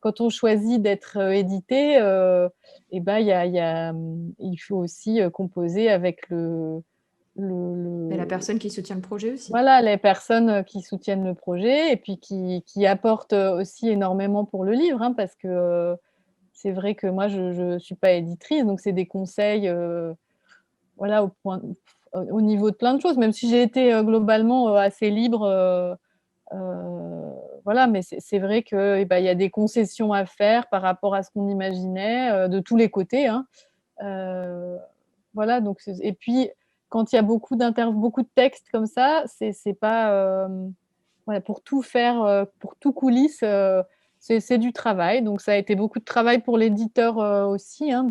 quand on choisit d'être édité, et ben, il faut aussi composer avec Et la le personne qui soutient le projet aussi. voilà, les personnes qui soutiennent le projet et puis qui apportent aussi énormément pour le livre, hein, parce que c'est vrai que moi, je suis pas éditrice, donc c'est des conseils, voilà, au niveau de plein de choses, même si j'ai été globalement assez libre. Voilà, mais c'est vrai que, eh ben, il y a des concessions à faire par rapport à ce qu'on imaginait, de tous les côtés, hein. Heu, voilà, donc et puis quand il y a beaucoup de textes comme ça, c'est pas, ouais, pour tout faire, pour tout coulisse, c'est du travail. Donc ça a été beaucoup de travail pour l'éditeur, aussi, hein,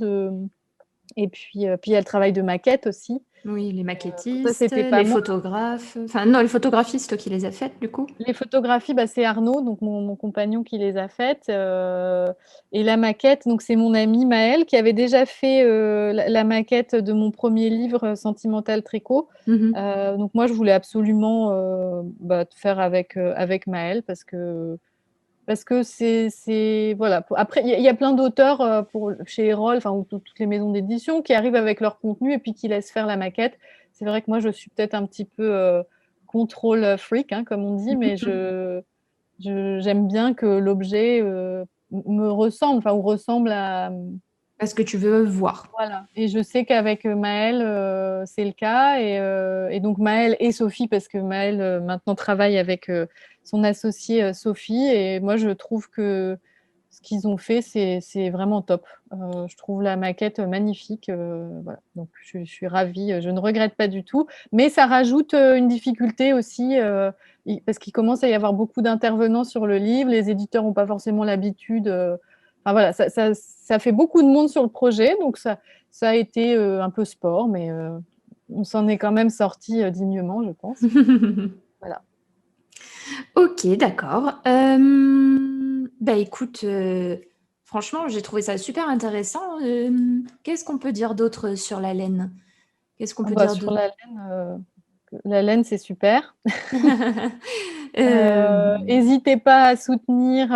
et puis il y a le travail de maquette aussi. Oui, les Ça, maquettistes, c'était pas les moi. photographes. Enfin, non, les photographies, c'est toi qui les as faites, du coup? Les photographies, bah, c'est Arnaud, donc mon compagnon qui les a faites, et la maquette, donc c'est mon ami Maël qui avait déjà fait, la maquette de mon premier livre, Sentimental Tricot. Mmh. Donc moi, je voulais absolument, bah, faire avec Maël parce que c'est voilà, après il y a plein d'auteurs, pour chez Erol, enfin, ou toutes les maisons d'édition qui arrivent avec leur contenu et puis qui laissent faire la maquette. C'est vrai que moi, je suis peut-être un petit peu, contrôle freak, hein, comme on dit, mais j'aime bien que l'objet, me ressemble, enfin, ou ressemble à, Parce que tu veux voir. voilà, et je sais qu'avec, Maëlle, c'est le cas, et donc Maëlle et Sophie, parce que Maëlle, maintenant travaille avec, son associée, Sophie, et moi je trouve que ce qu'ils ont fait, c'est vraiment top. Je trouve la maquette magnifique, voilà, donc je suis ravie, je ne regrette pas du tout, mais ça rajoute, une difficulté aussi, i parce qu'il commence à y avoir beaucoup d'intervenants sur le livre. Les éditeurs ont pas forcément l'habitude, enfin voilà, ça fait beaucoup de monde sur le projet, donc ça a été, un peu sport, mais on s'en est quand même sortis, dignement, je pense. Voilà. OK, d'accord. Bah, écoute, franchement, j'ai trouvé ça super intéressant. Qu'est-ce qu'on peut dire d'autre sur la laine? Qu'est-ce qu'on Ah peut bah, dire sur d'autre? la laine, c'est super. Hem, Hésitez pas à soutenir,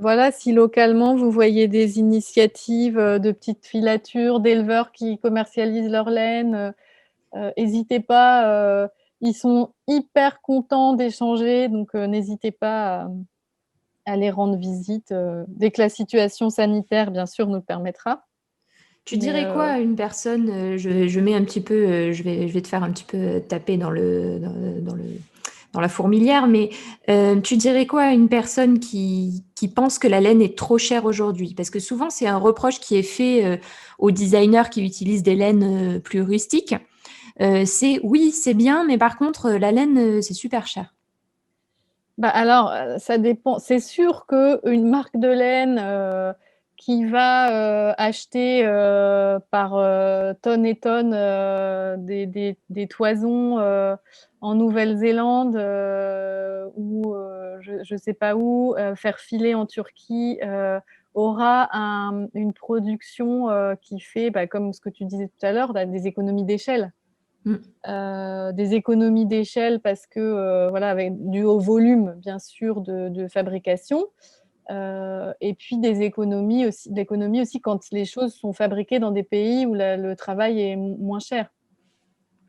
voilà, si localement vous voyez des initiatives, de petites filatures, d'éleveurs qui commercialisent leur laine, hésitez pas, ils sont hyper contents d'échanger, donc n'hésitez pas à les rendre visite, dès que la situation sanitaire, bien sûr, nous le permettra. Tu Mais dirais quoi à une personne, je mets un petit peu, je vais te faire un petit peu taper dans la fourmilière, mais tu dirais quoi à une personne qui pense que la laine est trop chère aujourd'hui? Parce que souvent, c'est un reproche qui est fait aux designers qui utilisent des laines plus rustiques. C'est oui, c'est bien, mais par contre, la laine, c'est super cher. bah, alors, ça dépend. C'est sûr qu'une marque de laine, qui va, acheter, par, tonnes et tonnes, des toisons, en Nouvelle-Zélande, ou, je sais pas où, faire filer en Turquie, aura une production, qui fait, bah, comme ce que tu disais tout à l'heure, bah, des économies d'échelle. Mm. Des économies d'échelle parce que, voilà, avec dû au volume, bien sûr, de fabrication, et puis d'économies aussi quand les choses sont fabriquées dans des pays où le travail est moins cher.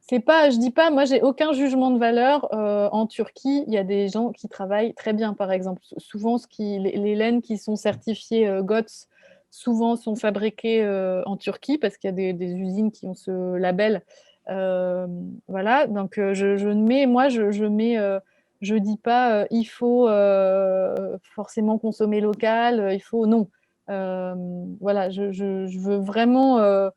C'est pas, je dis pas, moi, j'ai aucun jugement de valeur, en Turquie, il y a des gens qui travaillent très bien, par exemple. Souvent, les laines qui sont certifiées, GOTS, souvent sont fabriquées, en Turquie parce qu'il y a des usines qui ont ce label. Voilà, donc je ne mets moi, je mets, je dis pas, «Il faut, forcément consommer local, il faut», non. Voilà, je veux vraiment,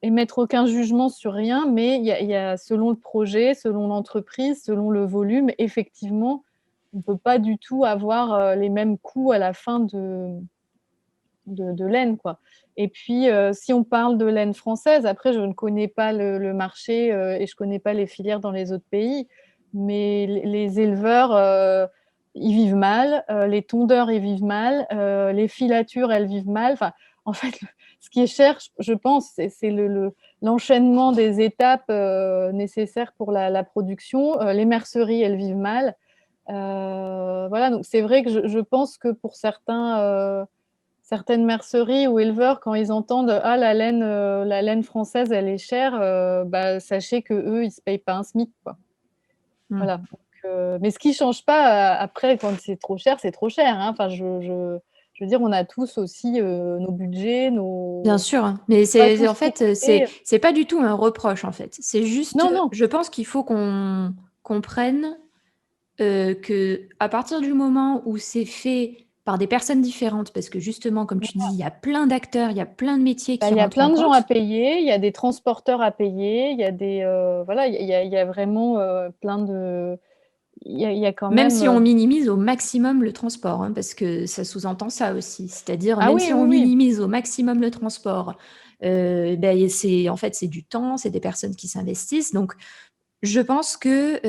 émettre aucun jugement sur rien, mais il y a selon le projet, selon l'entreprise, selon le volume, effectivement, on peut pas du tout avoir, les mêmes coûts à la fin de laine, quoi. Et puis, si on parle de laine française, après je ne connais pas le marché, et je connais pas les filières dans les autres pays, mais les éleveurs, ils vivent mal, les tondeurs, ils vivent mal, les filatures, elles vivent mal. Enfin, en fait, ce qui est cher, je pense, c'est l'enchaînement des étapes, nécessaires pour la production. Les merceries, elles vivent mal. Voilà, donc c'est vrai que je pense que pour certaines merceries ou éleveurs, quand ils entendent: «Ah la laine française, elle est chère», bah, sachez qu'eux, ils se payent pas un SMIC, quoi. Mmh. Voilà, donc mais ce qui change pas, après quand c'est trop cher, hein. Enfin je veux dire, on a tous aussi, nos budgets, Bien nos sûr, hein, mais pas c'est tous en de fait, côté. c'est pas du tout un reproche, en fait. C'est juste, Non, non. je pense qu'il faut qu'on comprenne, qu'à partir du moment où c'est fait par des personnes différentes, parce que justement, comme tu dis, il y a plein d'acteurs, il y a plein de métiers Bah, qui il y a rentrent en plein de gens à compte. payer, il y a des transporteurs à payer, il y a des, voilà, il y a vraiment, plein de il y a quand Même même, si on minimise au maximum le transport, hein, parce que ça sous-entend ça aussi. C'est-à-dire, ah même oui, si oui, on oui. minimise au maximum le transport, ben, c'est en fait, c'est du temps, c'est des personnes qui s'investissent. Donc, je pense que,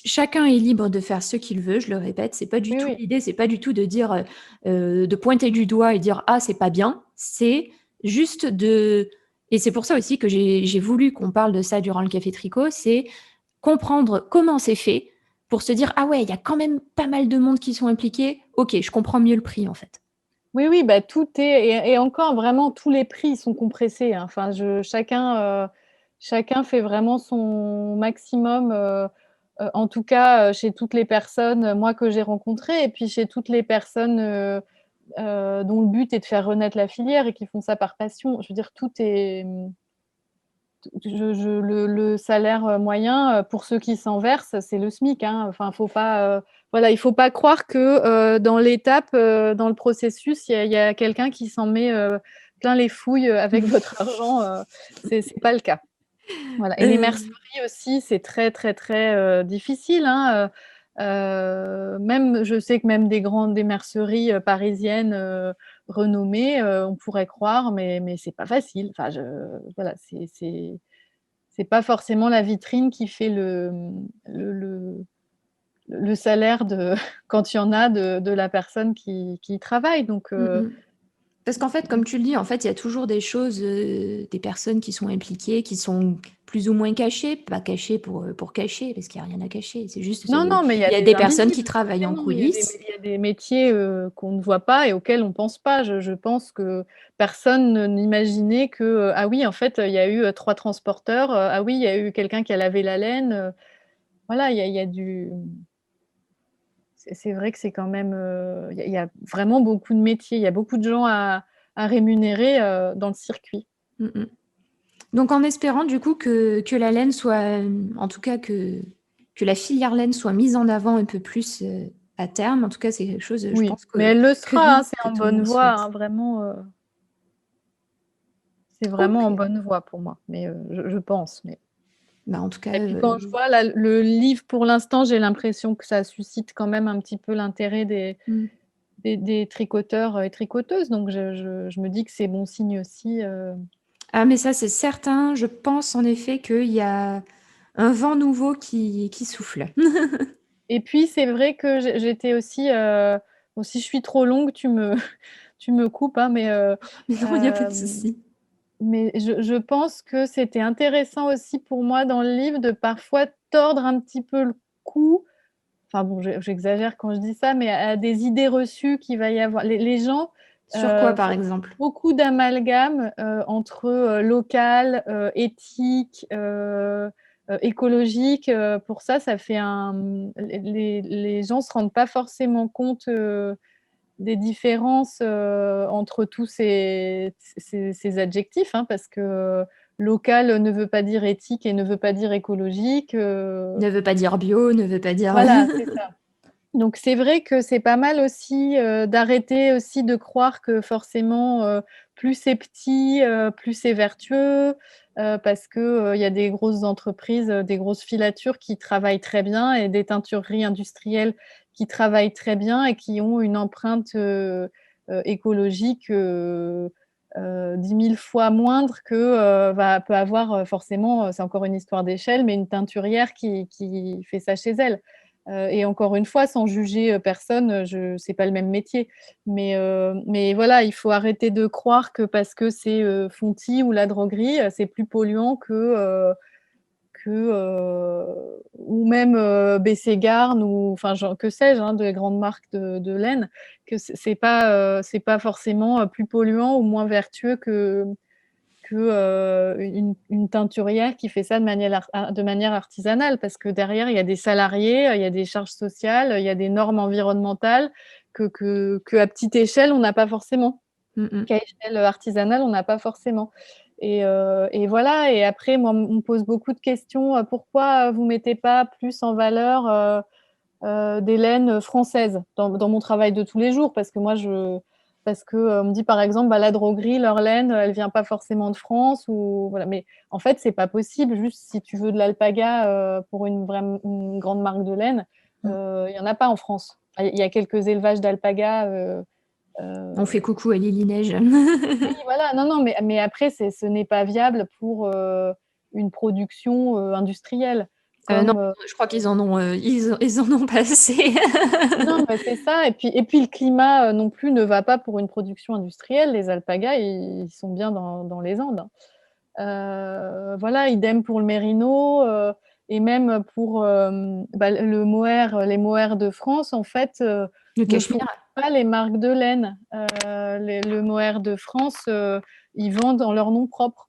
chacun est libre de faire ce qu'il veut. Je le répète, c'est pas du Oui, tout oui. l'idée, c'est pas du tout de dire, de pointer du doigt et dire ah c'est pas bien. C'est juste de, et c'est pour ça aussi que j'ai voulu qu'on parle de ça durant le café tricot, c'est comprendre comment c'est fait pour se dire ah ouais, il y a quand même pas mal de monde qui sont impliqués. Ok, je comprends mieux le prix en fait. Oui, oui, bah, tout est et encore vraiment tous les prix sont compressés, hein. Enfin chacun fait vraiment son maximum, en tout cas, chez toutes les personnes, moi que j'ai rencontrées et puis chez toutes les personnes, dont le but est de faire renaître la filière et qui font ça par passion. Je veux dire tout est, je le salaire, moyen, pour ceux qui s'en versent, c'est le SMIC, hein. Enfin, faut pas, voilà, il faut pas croire que, dans l'étape, dans le processus, il y a quelqu'un qui s'en met, plein les fouilles, avec votre argent, c'est pas le cas. Voilà, et les Euh, merceries aussi, c'est très, très, très, difficile, hein, même je sais que même des merceries, parisiennes, renommées, on pourrait croire, mais c'est pas facile. Enfin voilà, c'est pas forcément la vitrine qui fait le salaire de quand il y en a de la personne qui y travaille donc mm, mm. Parce qu'en fait, comme tu le dis, en fait, il y a toujours des choses, des personnes qui sont impliquées, qui sont plus ou moins cachées, pas cachées pour cacher, parce qu'il n'y a rien à cacher. C'est juste, non, non, mais il y il a y a des des personnes qui invisibles, travaillent en forcément. coulisses. Il y a des métiers, qu'on ne voit pas et auxquels on pense pas. Je pense que personne ne n'imaginait que, ah oui, en fait, il y a eu, 3 transporteurs, ah oui, il y a eu quelqu'un qui a lavé la laine, voilà, il y a du c'est vrai que c'est quand même, il y a vraiment beaucoup de métiers. Il y a beaucoup de gens à rémunérer, dans le circuit. Mm, mm. Donc, en espérant du coup que la laine soit, en tout cas que la filière laine soit mise en avant un peu plus à terme. En tout cas, c'est quelque chose, je Oui, pense mais elle le sera, hein, c'est que en tout le bonne monde voie, souhaite. hein, vraiment, c'est Ok. vraiment en bonne voie pour moi, mais je pense, mais Bah, en tout cas, et puis quand je vois là, le livre pour l'instant, j'ai l'impression que ça suscite quand même un petit peu l'intérêt mm. des tricoteurs et tricoteuses, donc je me dis que c'est bon signe aussi, Ah, mais ça, c'est certain. Je pense en effet qu'il y a un vent nouveau qui souffle. et puis c'est vrai que j'étais aussi, bon si je suis trop longue, tu me coupes, hein, Mais non, il n'y a pas de hem souci. mais je pense que c'était intéressant aussi pour moi dans le livre de parfois tordre un petit peu le cou, enfin bon, j'exagère quand je dis ça, mais à des idées reçues qu'il va y avoir. Les gens, Sur quoi, par font exemple? beaucoup d'amalgames, entre, local, éthique, écologique, pour ça, ça fait les gens se rendent pas forcément compte, des différences, entre tous ces adjectifs, hein, parce que local ne veut pas dire éthique et ne veut pas dire écologique, Ne veut pas dire bio, ne veut pas dire. voilà, c'est ça. Donc c'est vrai que c'est pas mal aussi, d'arrêter aussi de croire que forcément, plus c'est petit, plus c'est vertueux, parce que, il y a des grosses entreprises, des grosses filatures qui travaillent très bien et des teintureries industrielles qui travaillent très bien et qui ont une empreinte, écologique, 10 000 fois moindre que, peut avoir, forcément, c'est encore une histoire d'échelle, mais une teinturière qui fait ça chez elle. Et encore une fois, sans juger, personne, je c'est pas le même métier. Mais voilà, il faut arrêter de croire que parce que c'est, Fonty ou la droguerie, c'est plus polluant ou même Bességarn ou enfin que sais-je, hein, de grandes marques de laine, que c'est pas forcément plus polluant ou moins vertueux que une teinturière qui fait ça de manière artisanale, parce que derrière, il y a des salariés, il y a des charges sociales, il y a des normes environnementales qu'à petite échelle, on n'a pas forcément. Mm. Qu'à échelle artisanale, on n'a pas forcément. Et voilà. Et après, moi, on me pose beaucoup de questions. Pourquoi vous mettez pas plus en valeur des laines françaises dans mon travail de tous les jours? Parce que on me dit par exemple, la droguerie, leur laine, elle vient pas forcément de France ou voilà. Mais en fait, c'est pas possible. Juste si tu veux de l'alpaga pour une grande marque de laine, il y en a pas en France. Il y a quelques élevages d'alpaga. On fait coucou à Lily Neige. Oui, voilà. Non, non, mais après, ce n'est pas viable pour une production industrielle. Non, Comme, je crois qu'ils en ont, ils en ont pas assez. non, mais c'est ça. Et puis le climat non plus ne va pas pour une production industrielle. Les alpagas, ils sont bien dans les Andes, hein. Voilà, idem pour le mérino et même pour le mohair, les mohairs de France, en fait, Le ne cachemire. font pas les marques de laine. Le mohair de France, ils vendent en leur nom propre.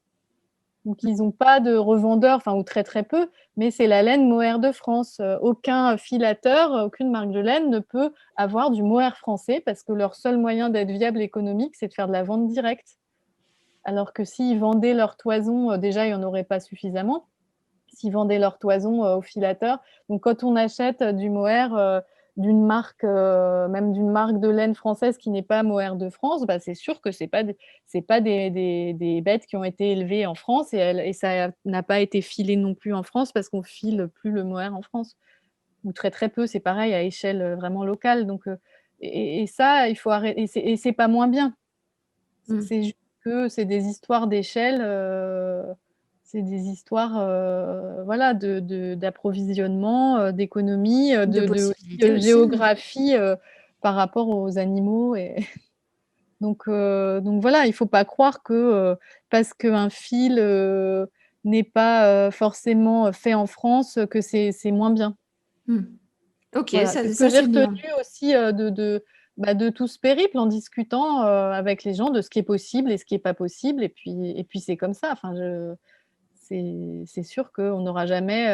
Donc, ils n'ont pas de revendeur, enfin, ou très très peu, mais c'est la laine mohair de France. Aucun filateur, aucune marque de laine ne peut avoir du mohair français parce que leur seul moyen d'être viable économique, c'est de faire de la vente directe. Alors que s'ils vendaient leur toison, déjà, il n'y en aurait pas suffisamment. S'ils vendaient leur toison aux filateurs. Donc, quand on achète du mohair d'une marque, même d'une marque de laine française qui n'est pas Mohair de France, c'est sûr que c'est pas des bêtes qui ont été élevées en France et ça n'a pas été filé non plus en France parce qu'on file plus le mohair en France. Ou très très peu, c'est pareil à échelle vraiment locale. Donc, et ça, il faut arrêter. Et c'est pas moins bien. C'est juste que c'est des histoires d'échelle, c'est des histoires voilà, d'approvisionnement, d'économie, De aussi possibilités de aussi. géographie par rapport aux animaux. Donc voilà, il ne faut pas croire que parce qu'un fil n'est pas forcément fait en France, que c'est moins bien. Ok, Voilà, ça, c'est ce que ça j'ai c'est bien. retenu aussi de tout ce périple en discutant avec les gens de ce qui est possible et ce qui n'est pas possible. Et puis c'est comme ça. Enfin, c'est sûr qu'on n'aura jamais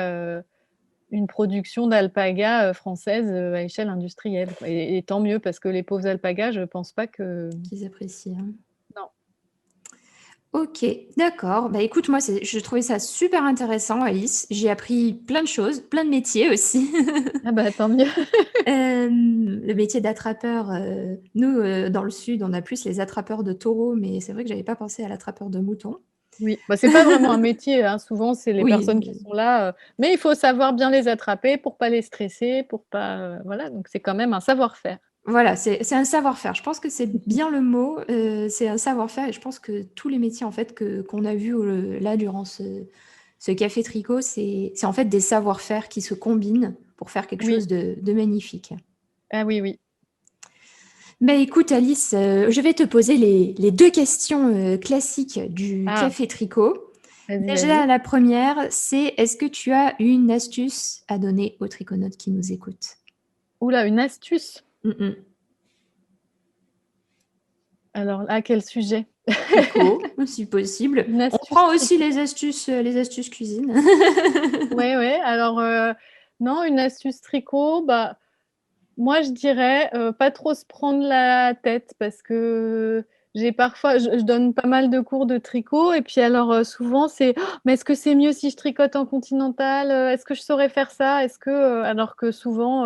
une production d'alpagas française à échelle industrielle. Et tant mieux, parce que les pauvres alpagas, je ne pense pas que... Qu'ils apprécient. Hein. Non. Ok, d'accord. Bah écoute, moi, je trouvais ça super intéressant, Alice. J'ai appris plein de choses, plein de métiers aussi. Ah tant mieux. Le métier d'attrapeur, nous, dans le sud, on a plus les attrapeurs de taureaux, mais c'est vrai que j'avais pas pensé à l'attrapeur de moutons. Oui, c'est pas vraiment un métier, hein. Souvent, c'est les Oui, personnes qui sont là. Mais il faut savoir bien les attraper pour pas les stresser, pour pas... voilà, donc c'est quand même un savoir-faire. voilà, c'est un savoir-faire. Je pense que c'est bien le mot. C'est un savoir-faire et je pense que tous les métiers en fait qu'on a vus là durant ce café tricot, c'est en fait des savoir-faire qui se combinent pour faire quelque Oui. chose de magnifique. Ah oui, oui. Mais écoute Alice, je vais te poser les deux questions classiques du Ah, café tricot. vas-y, Déjà, vas-y. la première, c'est est-ce que tu as une astuce à donner aux triconautes qui nous écoutent? Oula, une astuce. Mm-mm. Alors, à quel sujet? Tricot, si possible. Une On astuce prend aussi tricot. les astuces cuisine. Ouais, ouais. Alors, non, une astuce tricot, moi, je dirais pas trop se prendre la tête parce que je donne pas mal de cours de tricot et puis alors souvent c'est «Oh, mais est-ce que c'est mieux si je tricote en continental? Est-ce que je saurais faire ça? Est-ce que alors que souvent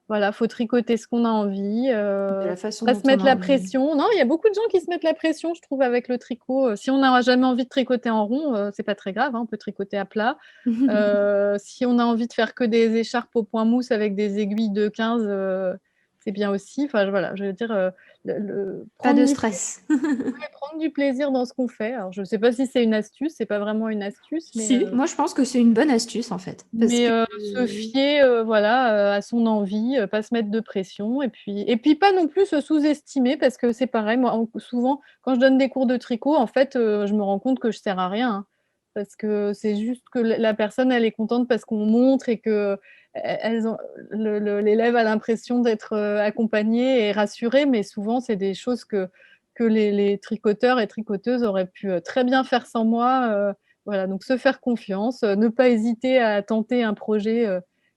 voilà, faut tricoter ce qu'on a envie, De la façon pas dont se on mettre a la envie. pression. Non, il y a beaucoup de gens qui se mettent la pression, je trouve, avec le tricot. Si on n'a jamais envie de tricoter en rond, c'est pas très grave, hein, on peut tricoter à plat. Si on a envie de faire que des écharpes au point mousse avec des aiguilles de 15, c'est bien aussi. Enfin, voilà, je veux dire, Pas de stress. prendre du plaisir dans ce qu'on fait. Alors, je sais pas si c'est une astuce, c'est pas vraiment une astuce, mais Si, moi je pense que c'est une bonne astuce en fait. Parce mais que se fier, voilà, à son envie, pas se mettre de pression et puis pas non plus se sous-estimer parce que c'est pareil, moi, souvent, quand je donne des cours de tricot, en fait, je me rends compte que je sers à rien, hein. parce que c'est juste que la personne, elle est contente parce qu'on montre et que l'élève a l'impression d'être accompagné et rassuré, mais souvent, c'est des choses que les tricoteurs et tricoteuses auraient pu très bien faire sans moi. Voilà, donc se faire confiance, ne pas hésiter à tenter un projet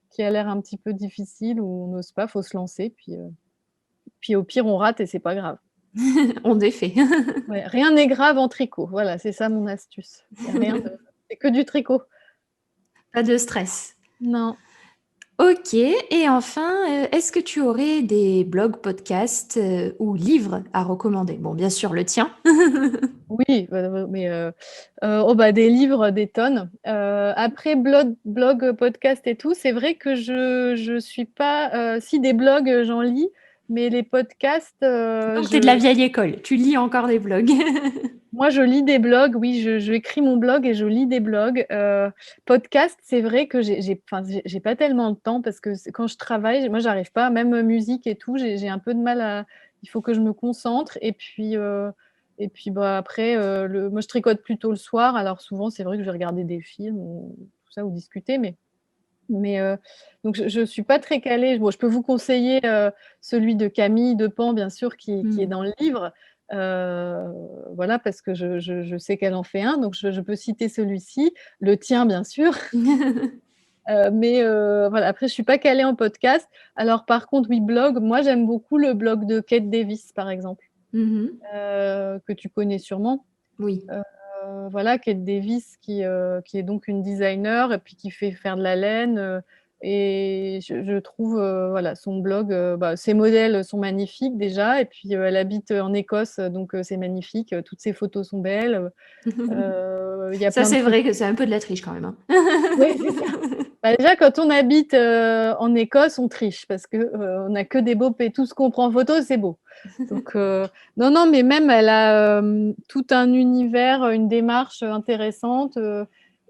qui a l'air un petit peu difficile ou on n'ose pas, il faut se lancer, puis au pire, on rate et c'est pas grave. On défait. Ouais, rien n'est grave en tricot. Voilà, c'est ça mon astuce. Il y a rien de c'est que du tricot. Pas de stress. Non. OK et enfin, est-ce que tu aurais des blogs, podcasts, ou livres à recommander? Bon, bien sûr le tien. Oui, mais oh bah, des livres, des tonnes. Après blog, podcast et tout, c'est vrai que je suis pas, si des blogs, j'en lis, mais les podcasts, Donc tu es de la vieille école, tu lis encore des blogs. moi, je lis des blogs, oui, je écris mon blog et je lis des blogs. Podcast, c'est vrai que j'ai pas tellement le temps parce que quand je travaille, moi, j'arrive pas, même musique et tout, j'ai un peu de mal à il faut que je me concentre et puis, bah, après, moi, je tricote plutôt le soir, alors souvent, c'est vrai que je vais regarder des films ou tout ça ou discuter, mais donc je suis pas très calée. Bon, je peux vous conseiller, celui de Camille Depan, bien sûr, qui est Mmh. dans le livre. Heu, voilà, parce que je sais qu'elle en fait un, donc je peux citer celui-ci. Le tien, bien sûr, mais voilà, après je suis pas calée en podcast. Alors par contre, oui, blog, moi j'aime beaucoup le blog de Kate Davis, par exemple, Mmh. que tu connais sûrement. Oui. Voilà, Kate Davis qui est donc une designer et puis qui fait faire de la laine, et je trouve, voilà, son blog, bah, ses modèles sont magnifiques déjà et puis, elle habite en Écosse, donc c'est magnifique, toutes ses photos sont belles, il y a Ça, plein de c'est trucs. vrai que c'est un peu de la triche quand même, hein. Oui, c'est ça. Bah, déjà quand on habite, en Écosse, on triche parce que, on n'a que des beaux pays, tout ce qu'on prend en photo, c'est beau. Donc non, non, mais même elle a, tout un univers, une démarche, intéressante,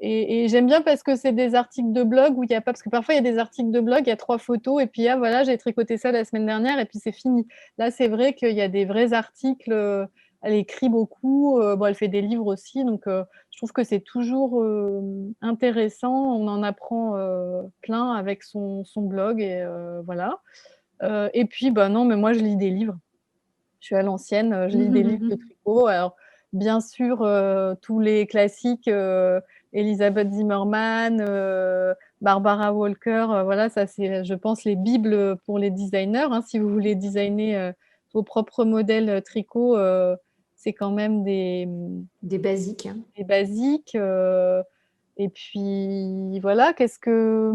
et j'aime bien parce que c'est des articles de blog où il y a pas parce que parfois il y a des articles de blog, il y a 3 photos et puis: «Ah voilà, j'ai tricoté ça la semaine dernière» et puis c'est fini. Là, c'est vrai qu'il y a des vrais articles, elle écrit beaucoup, bon, elle fait des livres aussi, donc je trouve que c'est toujours, intéressant. On en apprend, plein avec son blog et voilà. Et puis, bah, non, mais moi je lis des livres. Je suis à l'ancienne, je lis des livres de tricot. Alors, bien sûr, tous les classiques, Elizabeth Zimmermann, Barbara Walker, voilà, ça c'est, je pense, les bibles, pour les designers, hein. Si vous voulez designer, vos propres modèles, tricot, c'est quand même Des basiques, hein. des basiques, et puis voilà, qu'est-ce que,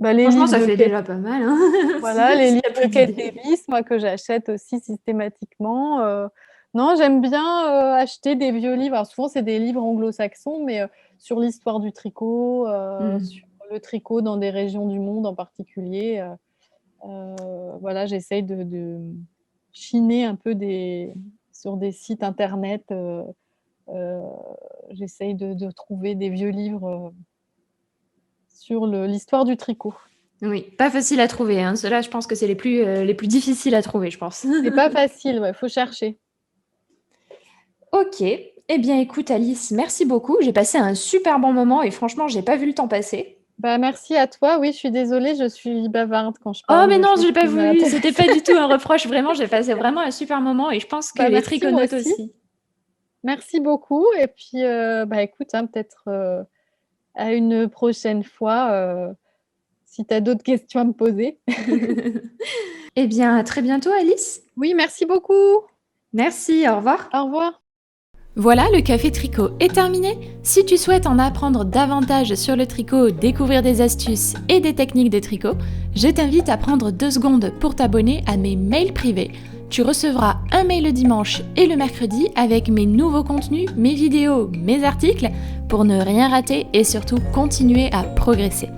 bah, les Franchement, livres ça de fait Kate. déjà pas mal, hein, Voilà, les s'il livres y a de plus Kate d'idées. Davis, moi, que j'achète aussi systématiquement. Non, j'aime bien, acheter des vieux livres. Alors souvent, c'est des livres anglo-saxons, mais sur l'histoire du tricot, Mmh. sur le tricot dans des régions du monde en particulier. Voilà, j'essaye de chiner un peu sur des sites internet, heu, j'essaye de trouver des vieux livres, sur l'histoire du tricot. Oui, pas facile à trouver, hein. Ceux-là, je pense que c'est les plus difficiles à trouver, je pense. C'est pas facile, ouais, faut chercher. OK. Eh bien, écoute, Alice, merci beaucoup. J'ai passé un super bon moment et franchement, j'ai pas vu le temps passer. Bah, merci à toi. Oui, je suis désolée, je suis bavarde quand je Oh, parle mais de non, choses j'ai pas qui voulu. C'était m'intéressent. pas du tout un reproche. Vraiment, j'ai passé vraiment un super moment et je pense que Bah, les merci, moi triconautes aussi. aussi. Merci beaucoup et puis, bah, écoute, hein, peut-être, à une prochaine fois, si tu as d'autres questions à me poser. Eh bien, à très bientôt, Alice. Oui, merci beaucoup. Merci, au revoir. Au revoir. Voilà, le café tricot est terminé. Si tu souhaites en apprendre davantage sur le tricot, découvrir des astuces et des techniques de tricot, je t'invite à prendre 2 secondes pour t'abonner à mes mails privés. Tu recevras un mail le dimanche et le mercredi avec mes nouveaux contenus, mes vidéos, mes articles, pour ne rien rater et surtout continuer à progresser.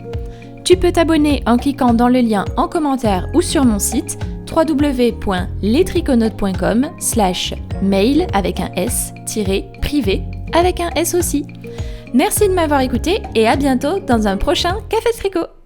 Tu peux t'abonner en cliquant dans le lien en commentaire ou sur mon site www.lestriconautes.com/mail avec un S-privé avec un S aussi. Merci de m'avoir écouté et à bientôt dans un prochain Café Tricot.